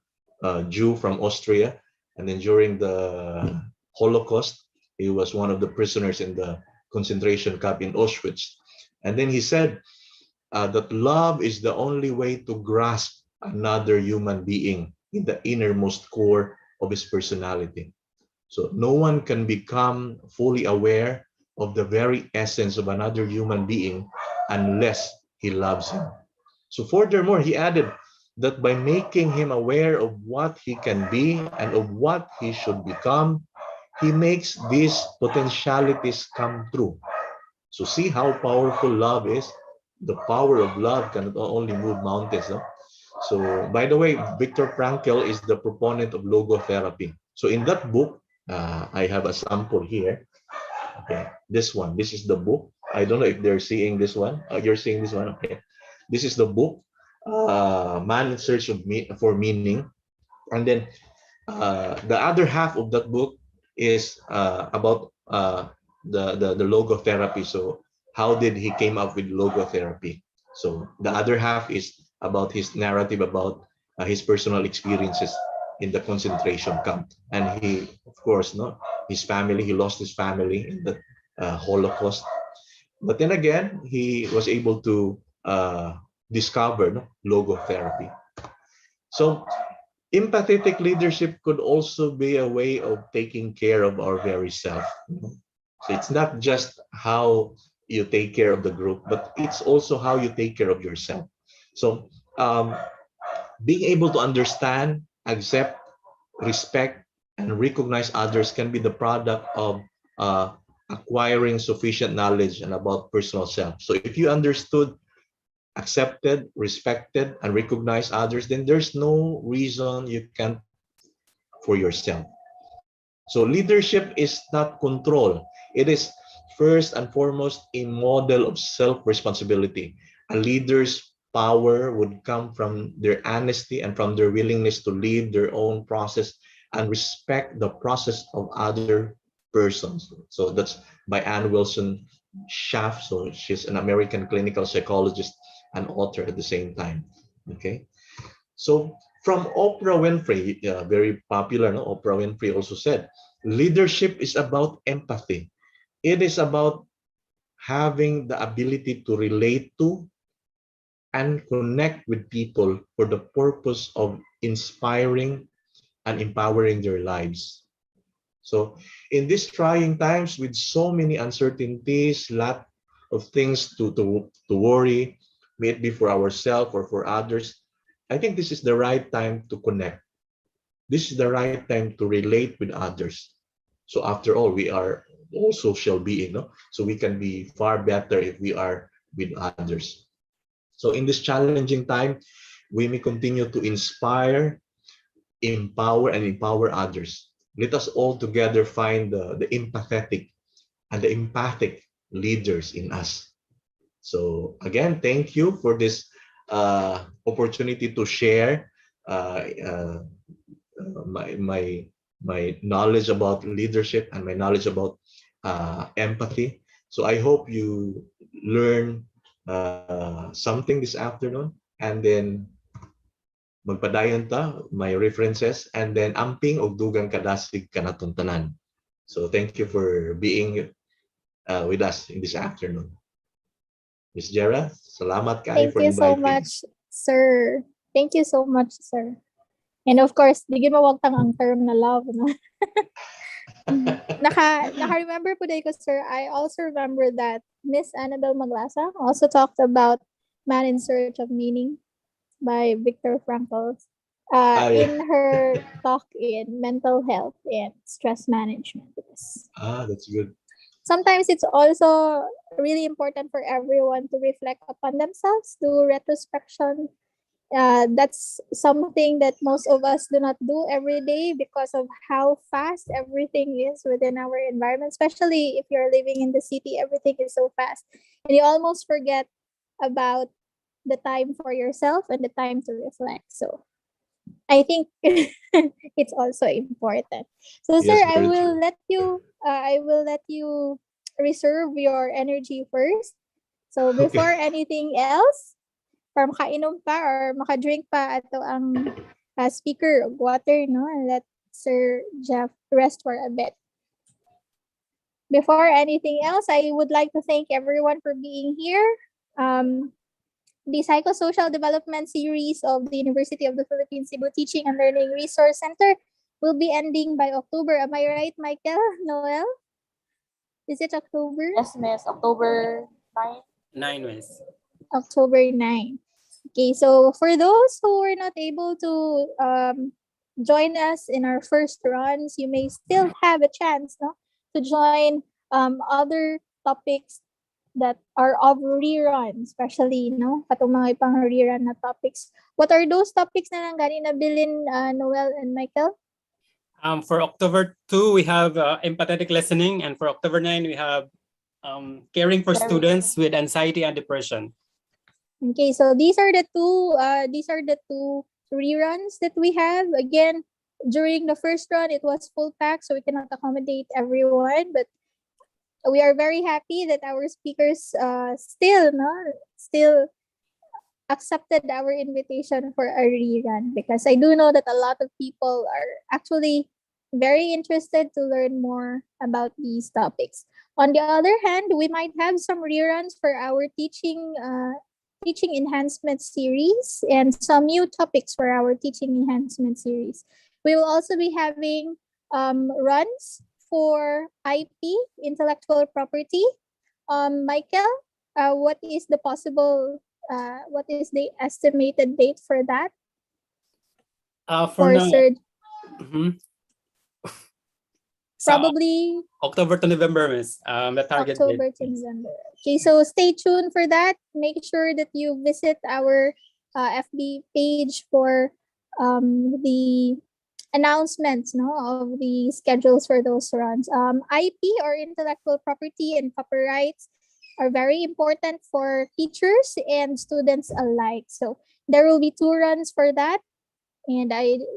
Jew from Austria. And then during the Holocaust, he was one of the prisoners in the concentration camp in Auschwitz. And then he said that love is the only way to grasp another human being in the innermost core of his personality. So no one can become fully aware of the very essence of another human being unless he loves him. So furthermore, he added that by making him aware of what he can be and of what he should become, he makes these potentialities come true. So see how powerful love is. The power of love can not only move mountains. No? So by the way, Viktor Frankl is the proponent of logotherapy. So in that book, I have a sample here. Okay, this one. This is the book. I don't know if they're seeing this one. You're seeing this one. Okay, this is the book, Man in Search of for Meaning, and then the other half of that book is about the logotherapy. So how did he came up with logotherapy? So the other half is about his narrative about his personal experiences in the concentration camp, and he, of course, no, his family. He lost his family in the Holocaust, but then again, he was able to discover, no, logotherapy. So empathetic leadership could also be a way of taking care of our very self. So it's not just how you take care of the group, but it's also how you take care of yourself. So being able to understand, accept, respect, and recognize others can be the product of acquiring sufficient knowledge and about personal self. So if you understood, accepted, respected, and recognized others, then there's no reason you can't for yourself. So leadership is not control. It is first and foremost a model of self-responsibility. A leader's power would come from their honesty and from their willingness to lead their own process and respect the process of other persons. So that's by Ann Wilson Schaff. So she's an American clinical psychologist and author at the same time. Okay. So from Oprah Winfrey, very popular, no? Oprah Winfrey also said, leadership is about empathy. It is about having the ability to relate to and connect with people for the purpose of inspiring and empowering their lives. So in these trying times with so many uncertainties, lot of things to worry, may it be for ourselves or for others, I think this is the right time to connect. This is the right time to relate with others. So after all, we are all social beings, no? So we can be far better if we are with others. So in this challenging time, we may continue to inspire, empower, and empower others. Let us all together find the empathetic and the empathic leaders in us. So again, thank you for this opportunity to share uh, uh, my knowledge about leadership and my knowledge about empathy. So I hope you learn something this afternoon, and then magpadayon ta, may references, and then amping og dugang kadasig kanaton tanan. So thank you for being with us in this afternoon. Miss Jera, salamat kayo Thank for you so inviting. much, sir. Thank you so much, sir. And of course, di gyud mawagtang ang term na love, no? Naka-remember po ko, sir. I also remember that Miss Annabelle Maglasa also talked about Man in Search of Meaning by Viktor Frankl Yeah. in her talk in mental health and stress management. Because That's good. sometimes it's also really important for everyone to reflect upon themselves, do retrospection. That's something that most of us do not do every day because of how fast everything is within our environment, especially if you're living in the city. Everything is so fast and you almost forget about the time for yourself and the time to reflect. So I think it's also important. So sir, Yes, I very will true. let you reserve your energy first. So before Okay. anything else, or makainom pa or makadrink pa ato ang speaker of water, no? And let Sir Jeff rest for a bit. Before anything else, I would like to thank everyone for being here. The Psychosocial Development Series of the University of the Philippines Cebu Teaching and Learning Resource Center will be ending by October. Am I right, Michael? Noel? Is it October? Yes, miss. October 9. 9 ways. October 9. Okay, so for those who were not able to join us in our first runs, you may still have a chance, no, to join other topics that are of rerun, especially, no, katong mga ipang rerun na topics. What are those topics na lang gani nabilin, Noel and Michael? For October 2, we have empathetic listening, and for October 9, we have caring for students with anxiety and depression. Okay, so these are the two reruns that we have. Again, during the first run, it was full pack, so we cannot accommodate everyone. But we are very happy that our speakers still accepted our invitation for a rerun, because I do know that a lot of people are actually very interested to learn more about these topics. On the other hand, we might have some reruns for our teaching enhancement series and some new topics for our teaching enhancement series. We will also be having runs for IP, intellectual property. Michael, what is the estimated date for that? For now, Sir, probably October to November, miss. The target October date. to November. Okay, so stay tuned for that. Make sure that you visit our FB page for the announcements, no, of the schedules for those runs. IP, or intellectual property and copyrights, are very important for teachers and students alike. So there will be 2 runs for that, and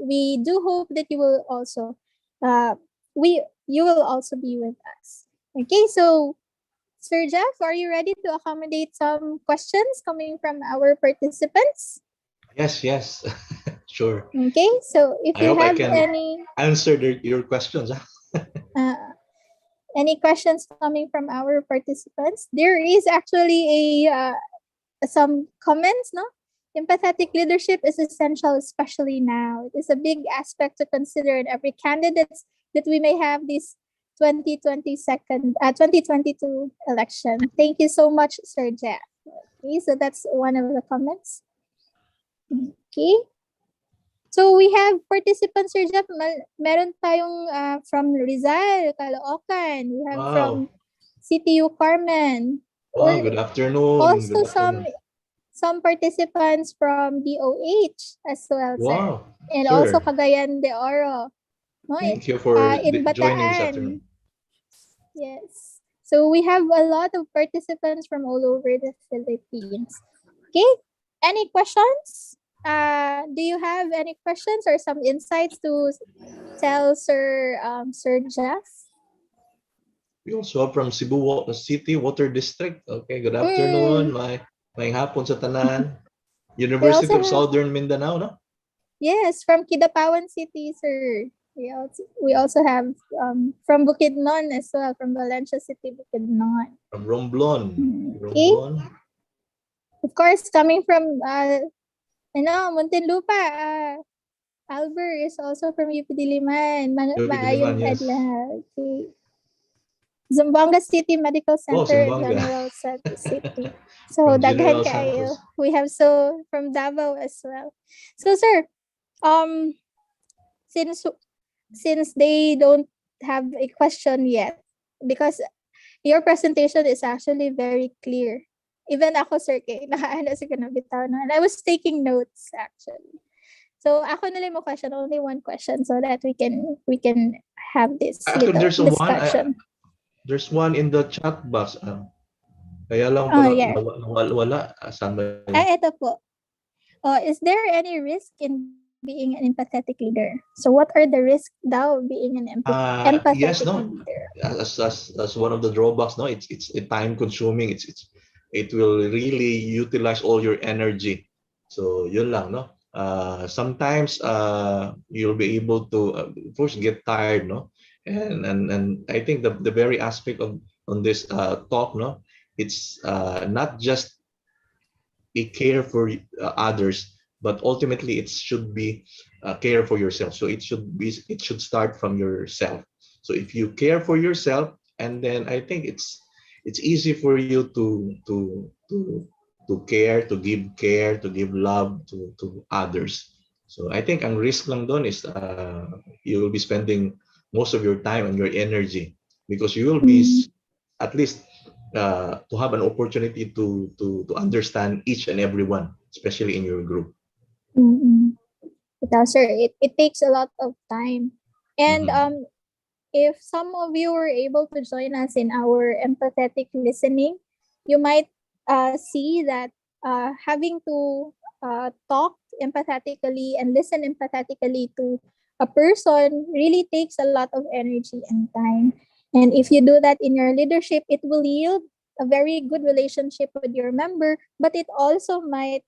we do hope that you will also you will also be with us. Okay, so Sir Jeff, are you ready to accommodate some questions coming from our participants? Yes. Sure. Okay, so if I you hope I have can any answer your questions. any questions coming from our participants, there is actually some comments, no? Empathetic leadership is essential, especially now. It is a big aspect to consider in every candidates that we may have this 2022 election. Thank you so much, Sir Jeff. Okay, so that's one of the comments. Okay. So we have participants, Sir Jeff. Meron tayong from Rizal, Caloocan. We have from CTU Carmen. Wow, good afternoon. Also Good afternoon. some participants from DOH as well, Wow, sir. And sure. also Cagayan de Oro. No? Thank you for in joining this Bataan. afternoon. Yes. So we have a lot of participants from all over the Philippines. Okay. Any questions? Do you have any questions or some insights to tell Sir Jeff? We also have from Cebu City Water District. Okay, good afternoon, May hapon sa tanan. We University also of have, Southern Mindanao, no? yes, from Kidapawan City, sir. We also have from Bukidnon as well, from Valencia City, Bukidnon. From Romblon. Okay. Romblon. Of course, coming from Muntinlupa, Albert is also from UP Diliman. UP Diliman, Maayong yes. adlaw. Okay. Zamboanga City Medical Oh, Center, Simbanga. General City. So From daghan General kaayo. Santos. We have so from Davao as well. So sir, um since they don't have a question yet, because your presentation is actually very clear. Even ako, sir, kay nakaano sa kanabitaw na. And I was taking notes actually. So ako na lang mo question, only one question, so that we can have this Actually, little there's one. discussion. There's one in the chat box. Kaya lang Oh, pala yeah. wala. Saan ba yun? Ito po. Is there any risk in being an empathetic leader? So what are the risks daw of being an empathetic Yes, no. leader? As one of the drawbacks, no, it's time consuming. It will really utilize all your energy. So yun lang, no. Sometimes you'll be able to first get tired, no, and I think the very aspect of on this talk, no, it's not just a care for others, but ultimately it should be care for yourself. So it should start from yourself. So if you care for yourself, and then I think it's easy for you to care, to give love to others. So I think ang risk lang doon is you will be spending most of your time and your energy, because you will be at least to have an opportunity to understand each and everyone, especially in your group. Sir, it takes a lot of time. And Mhm. if some of you were able to join us in our empathetic listening, you might see that having to talk empathetically and listen empathetically to a person really takes a lot of energy and time. And if you do that in your leadership, it will yield a very good relationship with your member, but it also might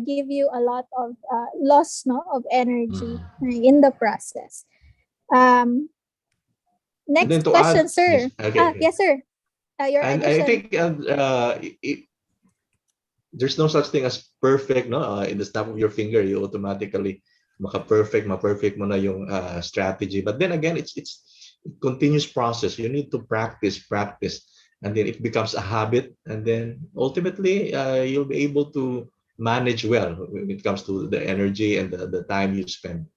give you a lot of loss, no, of energy in the process. Um, And then Next to question, add, sir. yes, okay. Yes, sir. Your And I addition. think there's no such thing as perfect, no? In the snap of your finger, you automatically ma-perfect mo na yung strategy. But then again, it's a continuous process. You need to practice, and then it becomes a habit, and then ultimately you'll be able to manage well when it comes to the energy and the time you spend.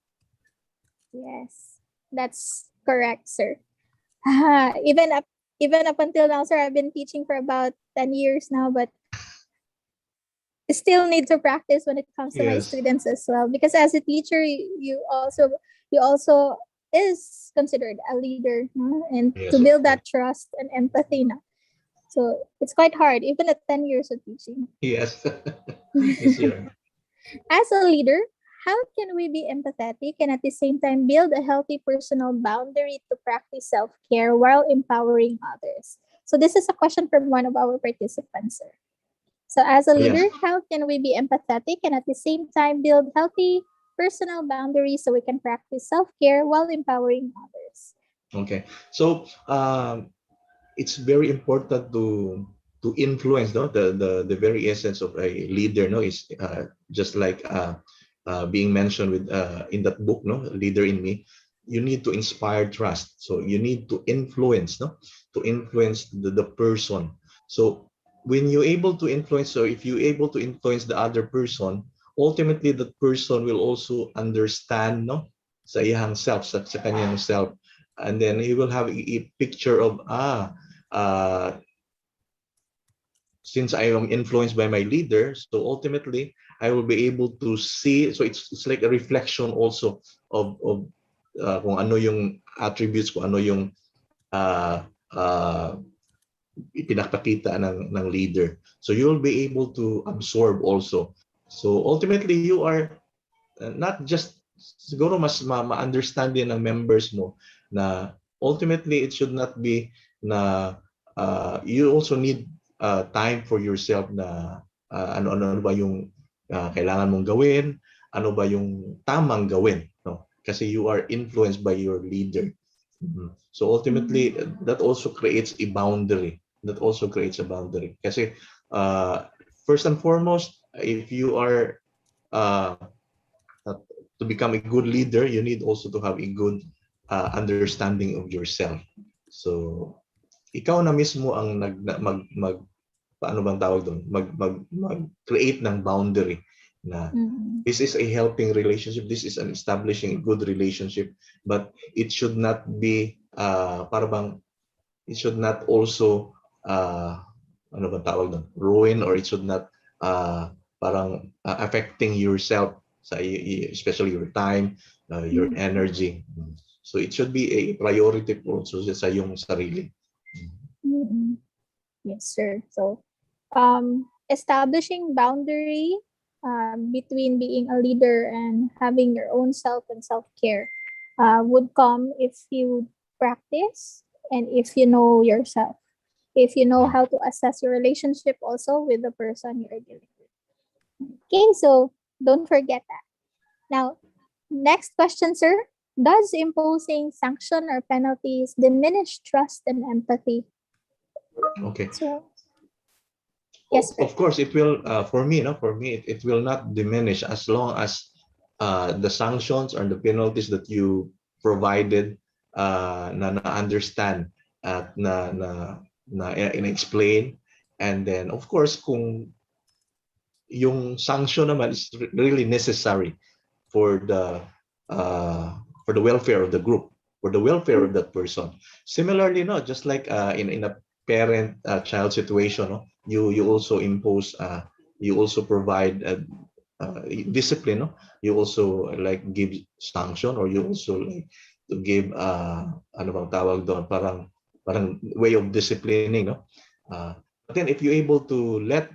Yes, that's correct, sir. even up even up until now, sir, I've been teaching for about 10 years now, but I still need to practice when it comes to my Yes. students as well. Because as a teacher, you also is considered a leader, no? And Yes, to of build course. that trust and empathy, no? So it's quite hard, even at 10 years of teaching. Yes. Yes, sir. As a leader, how can we be empathetic and at the same time build a healthy personal boundary to practice self care while empowering others? So, this is a question from one of our participants, sir. So, as a Yes. leader, how can we be empathetic and at the same time build healthy personal boundaries so we can practice self care while empowering others? Okay. So it's very important to influence, no, the very essence of a leader, no, is just like being mentioned with in that book, no, Leader in Me. You need to inspire trust, so you need to influence, no, to influence the person. So when you're able to influence, so if you're able to influence the other person, ultimately that person will also understand, no, sa iyang self, sa kanyang self, and then he will have a picture of uh, since I am influenced by my leader, so ultimately I will be able to see. So it's like a reflection also of kung ano yung attributes, kung ano yung uh, uh, ipinapakita ng leader. So you will be able to absorb also. So ultimately you are not just siguro mas ma-understand din ng members mo na ultimately it should not be na you also need time for yourself na ano ba yung kailangan mong gawin, ano ba yung tamang gawin, no? Kasi you are influenced by your leader. So ultimately, that also creates a boundary. Kasi first and foremost, if you are to become a good leader, you need also to have a good understanding of yourself. So ikaw na mismo ang paano bang tawag doon? Mag-create ng boundary na this is a helping relationship, this is an establishing a good relationship, but it should not be it should not also ano bang tawag doon? Ruin, or it should not affecting yourself, especially your time, your energy. So it should be a priority also sa iyong sarili. Yes, sir. So, establishing boundary between being a leader and having your own self and self-care would come if you practice and if you know yourself, if you know how to assess your relationship also with the person you're dealing with. Okay, so don't forget that. Now, next question, sir. Does imposing sanction or penalties diminish trust and empathy? Okay. So, yes, sir. Of course, it will. For me, it will not diminish as long as the sanctions or the penalties that you provided na understand at na explain, and then of course kung yung sanction naman is really necessary for the welfare of the group, for the welfare of that person. Similarly, no, just like in a parent child situation, no, you also impose, you also provide discipline, no? You also like give sanction, or you also like to give ano bang tawag doon, parang way of disciplining, no? But then if you're able to let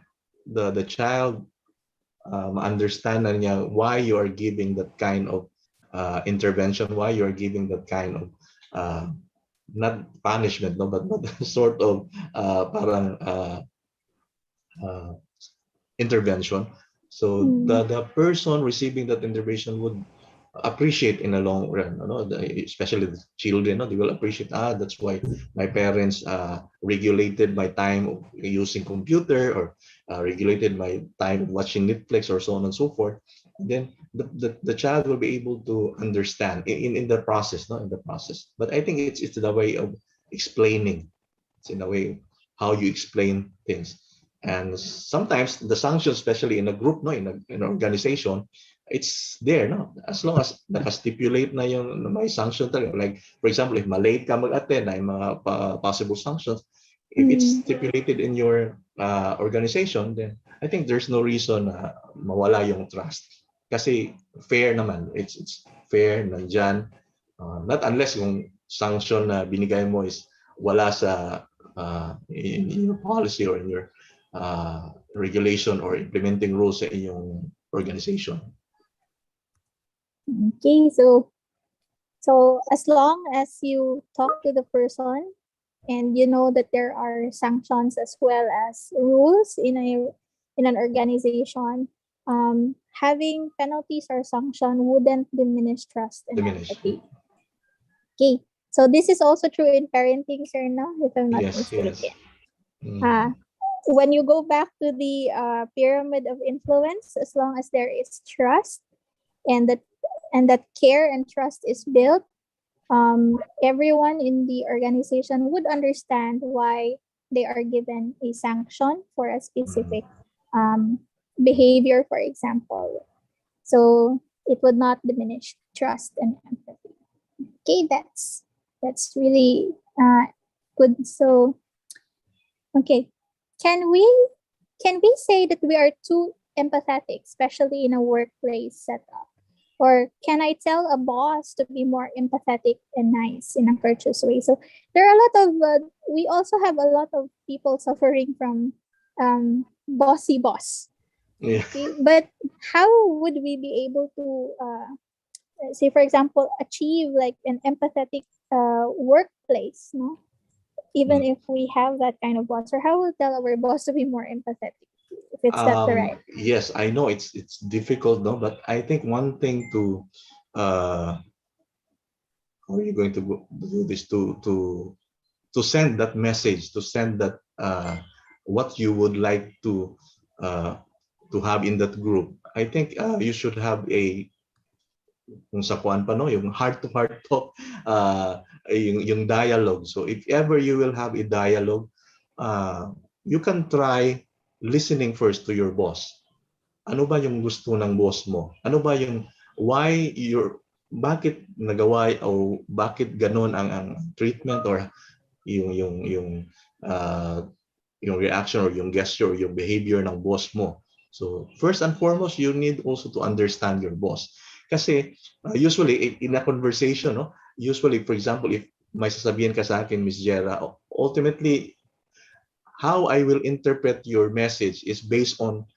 the child understand na niya why you are giving that kind of intervention, why you are giving that kind of not punishment, no, but sort of parang intervention. So the person receiving that intervention would appreciate in the long run, especially the children, they will appreciate, that's why my parents regulated my time of using computer, or regulated my time watching Netflix, or so on and so forth. And then the child will be able to understand in the process, in the process. But I think it's the way of explaining. It's in a way how you explain things. And sometimes the sanction, especially in a group, in an organization, it's there, as long as naka-stipulate na yung may sanction talaga. Like, for example, if malate ka mag-attend, ay mga possible sanctions. If it's stipulated in your organization, then I think there's no reason na mawala yung trust. Kasi fair naman. It's fair, nandyan. Not unless yung sanction na binigay mo is wala sa in your policy or in your regulation or implementing rules sa inyong organization. Okay, so as long as you talk to the person and you know that there are sanctions as well as rules in an organization, having penalties or sanction wouldn't diminish trust and empathy. Okay, so this is also true in parenting, sir, no? If I'm not mistaken. Yes. When you go back to the pyramid of influence, as long as there is trust and that care and trust is built, everyone in the organization would understand why they are given a sanction for a specific behavior, for example. So it would not diminish trust and empathy. Okay, that's really good. So, okay, can we say that we are too empathetic, especially in a workplace setup? Or can I tell a boss to be more empathetic and nice in a courteous way? So there are a lot of, we also have a lot of people suffering from bossy boss. Yeah. Okay? But how would we be able to, say for example, achieve like an empathetic workplace, no? Even if we have that kind of boss, or how will tell our boss to be more empathetic? if it's that the right. Yes, I know it's difficult, no, but I think one thing to how are you going to do this to send that message, to send that what you would like uh, to have in that group. I think you should have a kung sa kuan pa no, yung heart to heart talk, yung dialogue. So if ever you will have a dialogue, you can try listening first to your boss. Ano ba yung gusto ng boss mo? Ano ba yung why your bakit nagawa o bakit ganon ang treatment or yung yung reaction or yung gesture or yung behavior ng boss mo. So first and foremost, you need also to understand your boss. Kasi usually in a conversation, no, usually for example, if may sasabihin ka sa akin, Miss Jera, ultimately how I will interpret your message is based on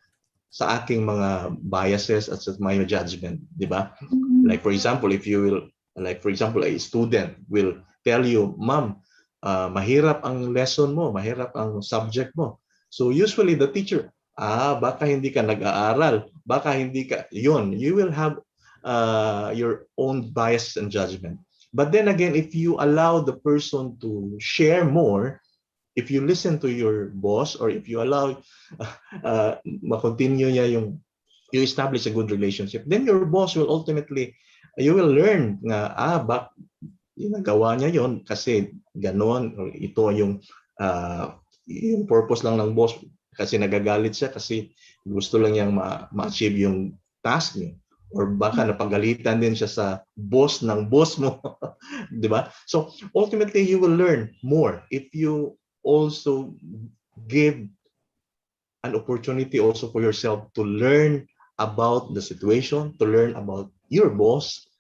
sa aking mga biases at sa my judgment, di ba? Like for example, if you will, like for example, a student will tell you, ma'am, mahirap ang lesson mo, mahirap ang subject mo. So usually the teacher, baka hindi ka nag-aaral, baka hindi ka, yun, you will have your own bias and judgment. But then again, if you allow the person to share more, if you listen to your boss or if you allow ma-continue niya yung you establish a good relationship, then your boss will ultimately, you will learn nga, nagawa niya yon kasi ganoon, or ito yung purpose lang ng boss kasi nagagalit siya kasi gusto lang niyang ma-achieve yung task niya. Or baka napagalitan din siya sa boss ng boss mo. Di ba? So ultimately, you will learn more if you also give an opportunity also for yourself to learn about the situation, to learn about your boss,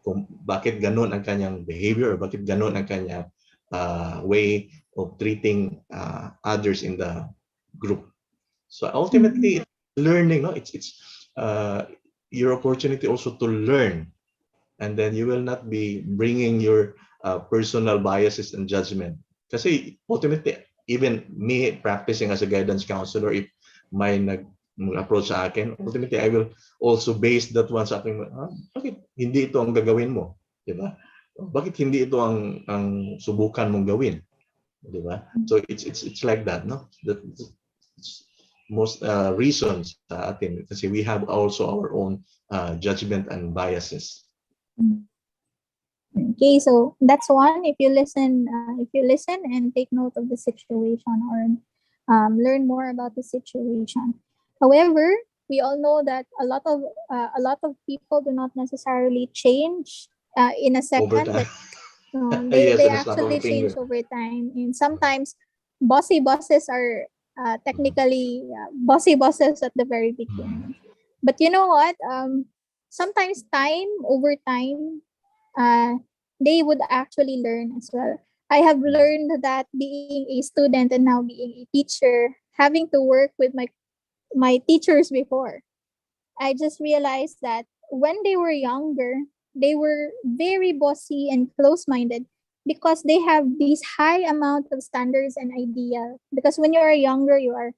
kung bakit ganun ang kanyang behavior or bakit ganun ang kanyang way of treating others in the group. So ultimately, learning, no, it's your opportunity also to learn, and then you will not be bringing your personal biases and judgment. Kasi ultimately, even me practicing as a guidance counselor, if may nag-approach sa akin, ultimately I will also base that one sa akin, bakit hindi ito ang gagawin mo? Diba? Bakit hindi ito ang subukan mong gawin? Diba? So it's like that, no? That's most reasons sa atin kasi we have also our own judgment and biases. Okay, so that's one. If you listen and take note of the situation or learn more about the situation. However, we all know that a lot of people do not necessarily change in a second. Over time. They Yes, they and a snap of actually a finger. change over time, and sometimes bossy bosses are technically bossy bosses at the very beginning. But you know what? Sometimes over time, they would actually learn as well. I have learned that being a student and now being a teacher, having to work with my teachers before, I just realized that when they were younger, they were very bossy and close-minded because they have these high amount of standards and ideal. Because when you are younger, you are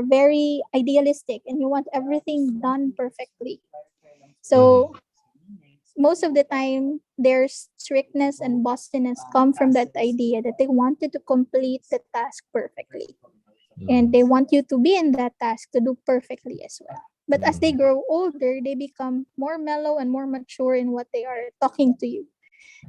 very idealistic and you want everything done perfectly. So most of the time, their strictness and bossiness come from that idea that they wanted to complete the task perfectly. And they want you to be in that task to do perfectly as well. But as they grow older, they become more mellow and more mature in what they are talking to you.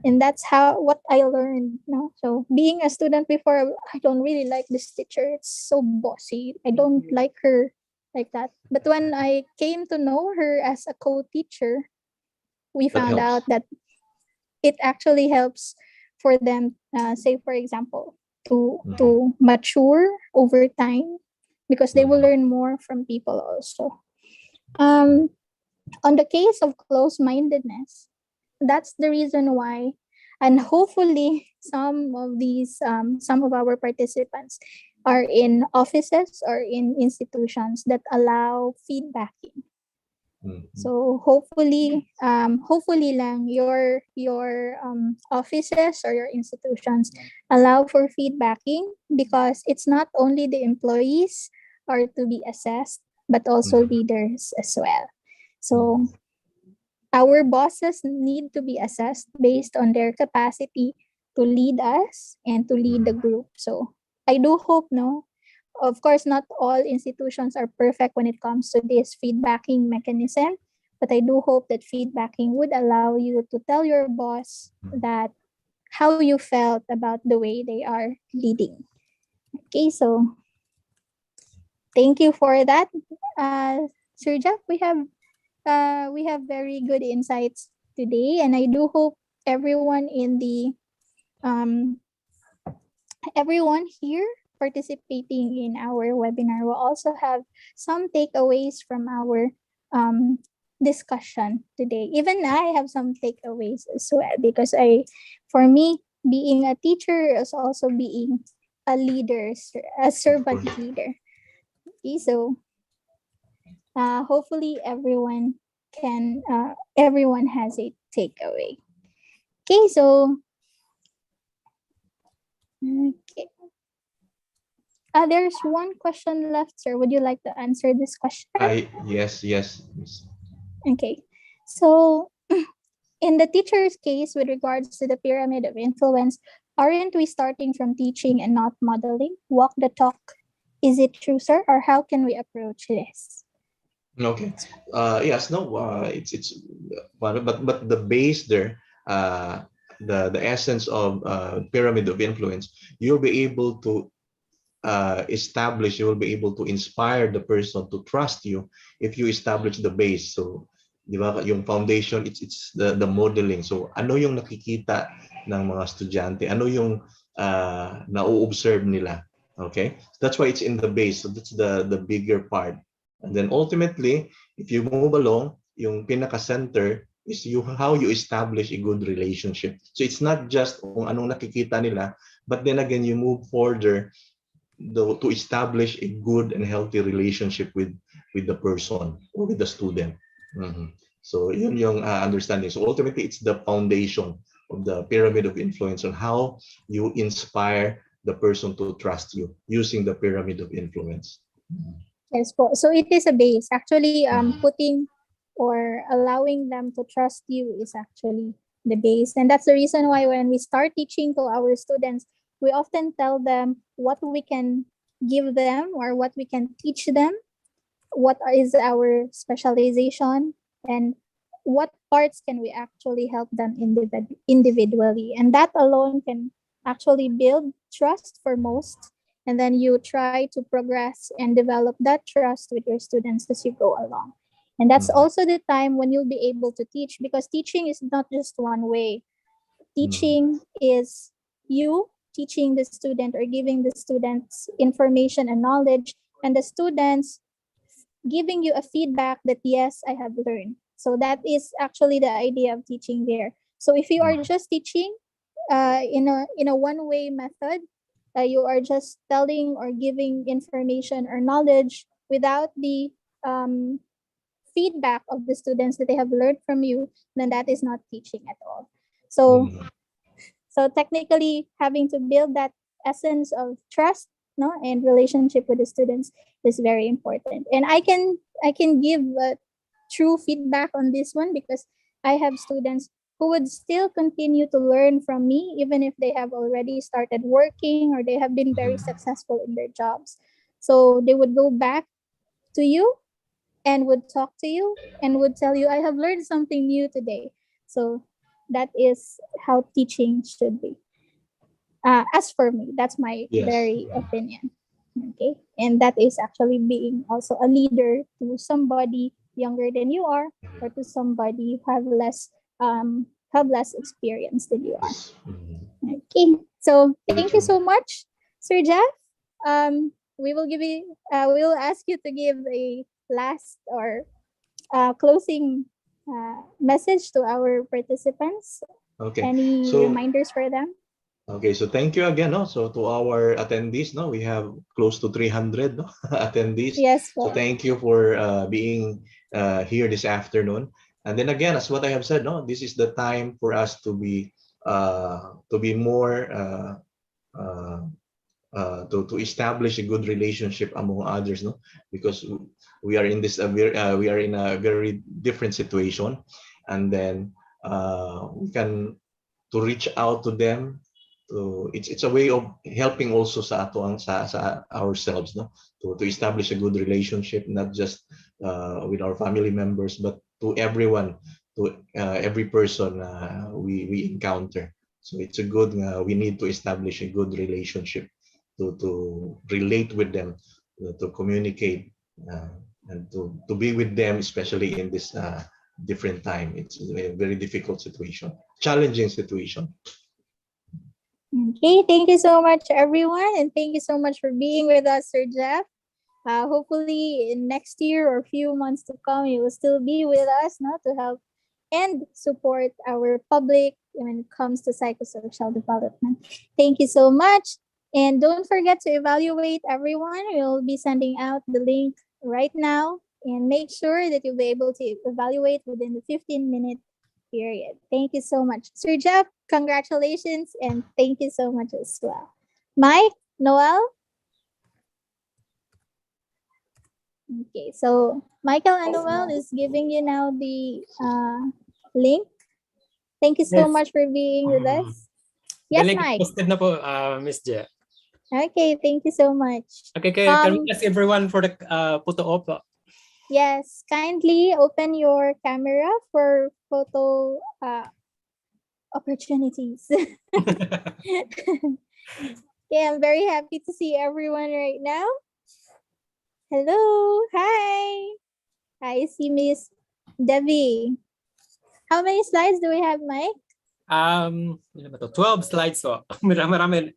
And that's what I learned. No? So being a student before, I don't really like this teacher. It's so bossy. I don't like her like that. But when I came to know her as a co-teacher, we found out that it actually helps for them, say for example, to mature over time because they will learn more from people also. On the case of close-mindedness, that's the reason why, and hopefully some of our participants are in offices or in institutions that allow feedbacking. So hopefully lang your offices or your institutions allow for feedbacking, because it's not only the employees are to be assessed, but also leaders as well. So our bosses need to be assessed based on their capacity to lead us and to lead the group. So I do hope, no, of course, not all institutions are perfect when it comes to this feedbacking mechanism, but I do hope that feedbacking would allow you to tell your boss that how you felt about the way they are leading. Okay, so thank you for that, Sir Jeff. We have very good insights today, and I do hope everyone in the um, everyone here participating in our webinar will also have some takeaways from our discussion today. Even I have some takeaways as well, because for me, being a teacher is also being a leader, a servant leader. Okay, so hopefully everyone has a takeaway. Okay, so okay. There's one question left, sir. Would you like to answer this question? Yes. Okay. So, in the teacher's case, with regards to the pyramid of influence, aren't we starting from teaching and not modeling? Walk the talk. Is it true, sir? Or how can we approach this? Okay. Yes. No. It's but the base there, the essence of pyramid of influence, you'll be able to establish. You will be able to inspire the person to trust you if you establish the base. So, di ba, yung foundation, it's the modeling. So, ano yung nakikita ng mga estudyante? Ano yung na-observe nila? Okay? That's why it's in the base. So, that's the bigger part. And then ultimately, if you move along, yung pinaka-center is how you establish a good relationship. So, it's not just kung anong nakikita nila, but then again, you move further to establish a good and healthy relationship with the person or with the student. So yun yung understanding. So ultimately, it's the foundation of the pyramid of influence on how you inspire the person to trust you using the pyramid of influence. Yes, po. So it is a base. Actually, putting or allowing them to trust you is actually the base. And that's the reason why when we start teaching to our students, we often tell them what we can give them or what we can teach them, what is our specialization, and what parts can we actually help them individually. And that alone can actually build trust for most. And then you try to progress and develop that trust with your students as you go along. And that's also the time when you'll be able to teach, because teaching is not just one way. Teaching is you teaching the student or giving the students information and knowledge, and the students giving you a feedback that yes, I have learned. So that is actually the idea of teaching there. So if you are just teaching in a one-way method, you are just telling or giving information or knowledge without the feedback of the students that they have learned from you, then that is not teaching at all. So technically, having to build that essence of trust, no, and relationship with the students is very important. And I can give true feedback on this one, because I have students who would still continue to learn from me even if they have already started working or they have been very successful in their jobs. So they would go back to you and would talk to you and would tell you, I have learned something new today. So that is how teaching should be. As for me, that's my very opinion. Okay, and that is actually being also a leader to somebody younger than you are, or to somebody who have less experience than you are. Okay, so thank you so much, Sir Jeff. We will we will ask you to give a last or closing message to our participants. Okay. Any reminders for them? Okay, so thank you again. No? So to our attendees, no, we have close to 300 attendees. Yes. So thank you for being here this afternoon. And then again, as what I have said, no, this is the time for us to be more to establish a good relationship among others, no, because we are in this we are in a very different situation, and then we can to reach out to them. To, it's a way of helping also sa ato ang sa ourselves, no, to establish a good relationship, not just with our family members, but to everyone, to every person we encounter. So it's a good we need to establish a good relationship to relate with them, to communicate, and to be with them, especially in this different time. It's a very difficult situation, challenging situation. Okay, thank you so much, everyone, and thank you so much for being with us, Sir Jeff. Hopefully, in next year or few months to come, you will still be with us, no, to help and support our public when it comes to psychosocial development. Thank you so much. And don't forget to evaluate, everyone. We'll be sending out the link right now, and make sure that you'll be able to evaluate within the 15-minute period. Thank you so much. Sir Jeff, congratulations, and thank you so much as well. Mike, Noel? Okay, so Michael and Noel is giving you now the link. Thank you so Yes. much for being with us. The Yes, link is Mike. posted na po, Miss Je. Okay, thank you so much. Okay, can we ask everyone for the photo op? Yes, kindly open your camera for photo opportunities. Okay, I'm very happy to see everyone right now. Hello, hi. I see Miss Debbie. How many slides do we have, Mike? Ano ba to? 12 slides po. Marami.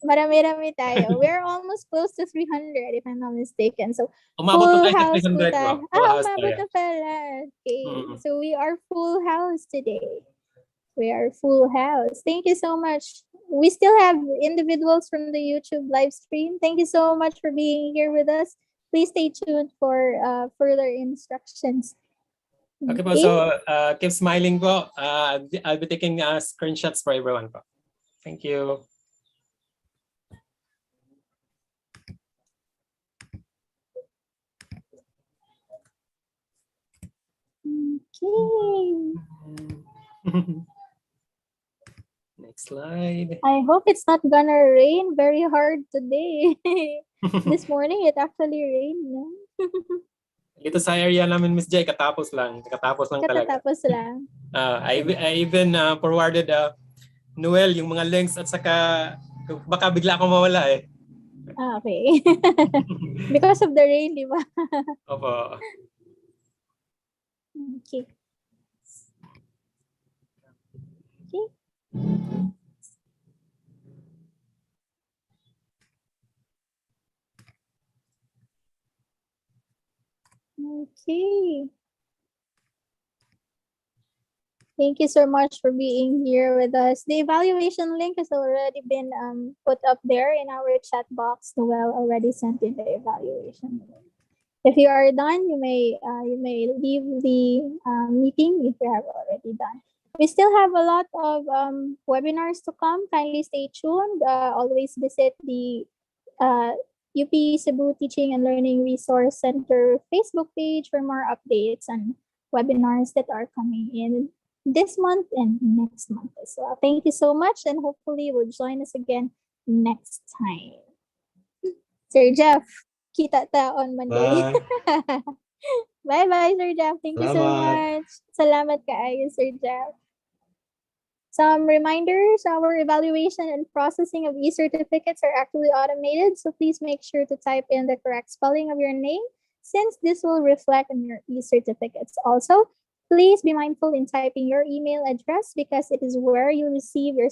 Marami-rami tayo. We're almost close to 300 if I'm not mistaken. So, Umabot full po tayo sa house po 300 po. tayo. Full house Umabot tayo. na pala. Okay. Mm. So, we are full house today. We are full house. Thank you so much. We still have individuals from the YouTube live stream. Thank you so much for being here with us. Please stay tuned for further instructions. Okay po, so keep smiling po. I'll be taking screenshots for everyone po. Thank you. Okay. Next slide. I hope it's not gonna rain very hard today. This morning, it actually rained. No? Dito sa area namin, Miss J, katapos lang talaga. Katatapos lang. I even forwarded Noel yung mga links at saka baka bigla akong mawala eh. Okay. Because of the rain, di ba? Opo. Okay. Okay. Okay. Thank you so much for being here with us. The evaluation link has already been put up there in our chat box. Noel already sent in the evaluation link. If you are done, you may leave the meeting if you have already done. We still have a lot of webinars to come. Kindly stay tuned. Always visit the UP Cebu Teaching and Learning Resource Center Facebook page for more updates and webinars that are coming in this month and next month as well. Thank you so much, and hopefully you will join us again next time. Sir Jeff, kita ta on Monday. Bye. Bye, Sir Jeff. Thank you so Salamat. much. Salamat kaayo, Sir Jeff. Some reminders, our evaluation and processing of e-certificates are actually automated, so please make sure to type in the correct spelling of your name, since this will reflect on your e-certificates. Also, please be mindful in typing your email address because it is where you receive your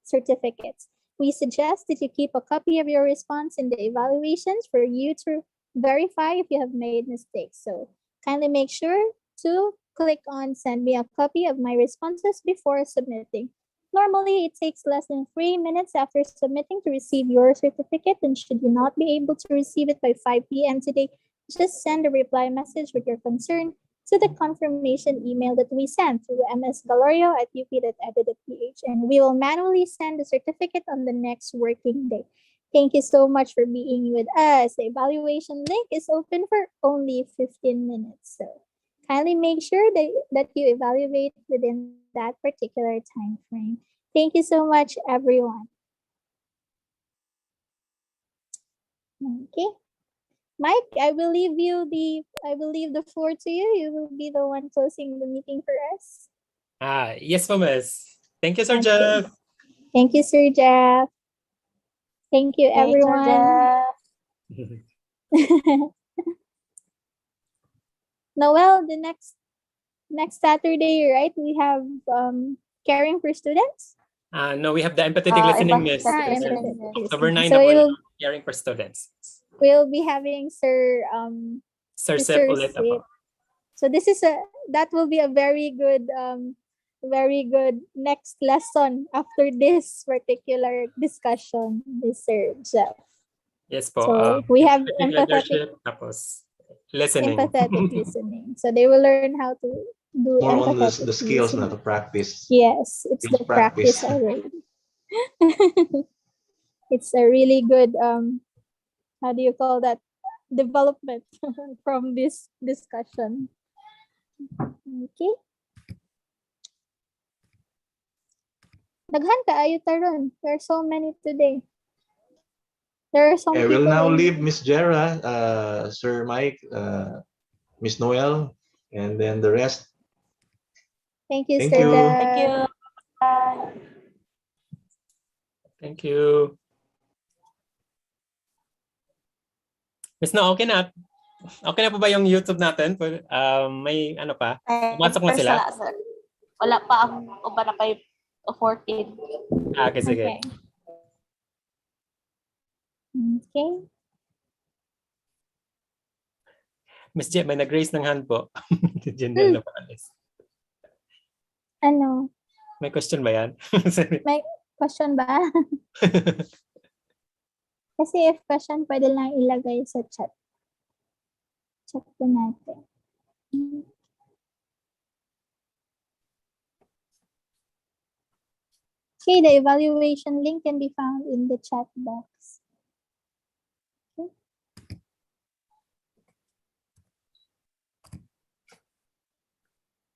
certificates. We suggest that you keep a copy of your response in the evaluations for you to verify if you have made mistakes. So kindly make sure to click on send me a copy of my responses before submitting. Normally, it takes less than 3 minutes after submitting to receive your certificate, and should you not be able to receive it by 5 p.m. today, just send a reply message with your concern to the confirmation email that we sent through msgalorio@up.edu.ph, and we will manually send the certificate on the next working day. Thank you so much for being with us. The evaluation link is open for only 15 minutes. So kindly make sure that you evaluate within that particular time frame. Thank you so much, everyone. Okay. Mike, I will leave the floor to you. You will be the one closing the meeting for us. Yes, po, Miss. Thank you, Sir Okay. Jeff. Thank you, Sir Jeff. Thank you, Thanks, Sir everyone. Jeff. Noel, the next Saturday, right? We have caring for students. No, we have the empathetic listening, Miss. Empathetic Empathetic October listening. 9, So the we'll caring for students. be having Sir Sir si Sep Sir ulit Sip. ako. So that will be a very good next lesson after this particular discussion with Sir Jeff. Yes po. So we have empathetic empathetic leadership, tapos listening. listening. So they will learn how to do More on empathetic the skills listening. na to practice. Yes, it's It's the practice practice. already. It's a really good how do you call that, development from this discussion. Okay. Daghan kaayo taron. There are so many today. There are some I people. will now leave Miss Jera, Sir Mike, Miss Noel, and then the rest. Thank you, Thank Sir you. Jeff. Thank you. Bye. Thank you. Miss No, okay na. Okay na po ba yung YouTube natin? May ano pa? Pumasok na sila? First sir. Wala pa ang uba na kay 14. Okay, sige. Okay. Okay. Miss Jem, may nag-raise ng hand po. General na paalis. Ano? May question ba yan? May question ba? Kasi if question, pwede lang ilagay sa chat. Check po natin. Okay, the evaluation link can be found in the chat box. Okay.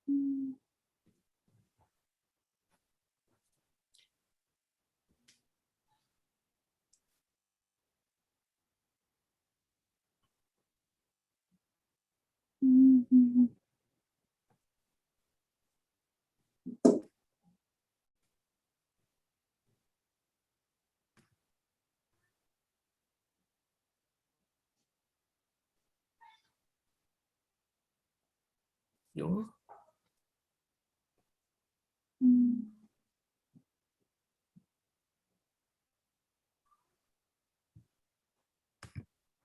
Mhm. Yung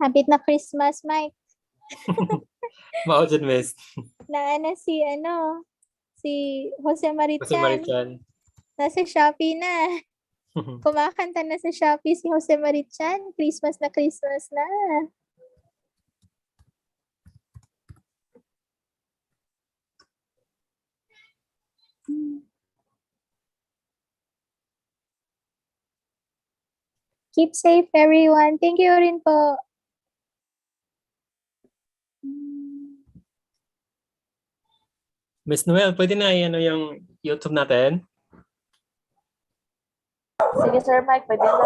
Habit na Christmas, Mike. mao dyan, Miss. Si Jose Kasi Marichan. Marichan. Nasa Shopee na. Kumakanta na sa Shopee si Jose Marichan. Christmas na Christmas na. Keep safe, everyone. Thank you rin po. Miss Noel, pwede na ano yung YouTube natin? Sige, Sir Mike, pwede na.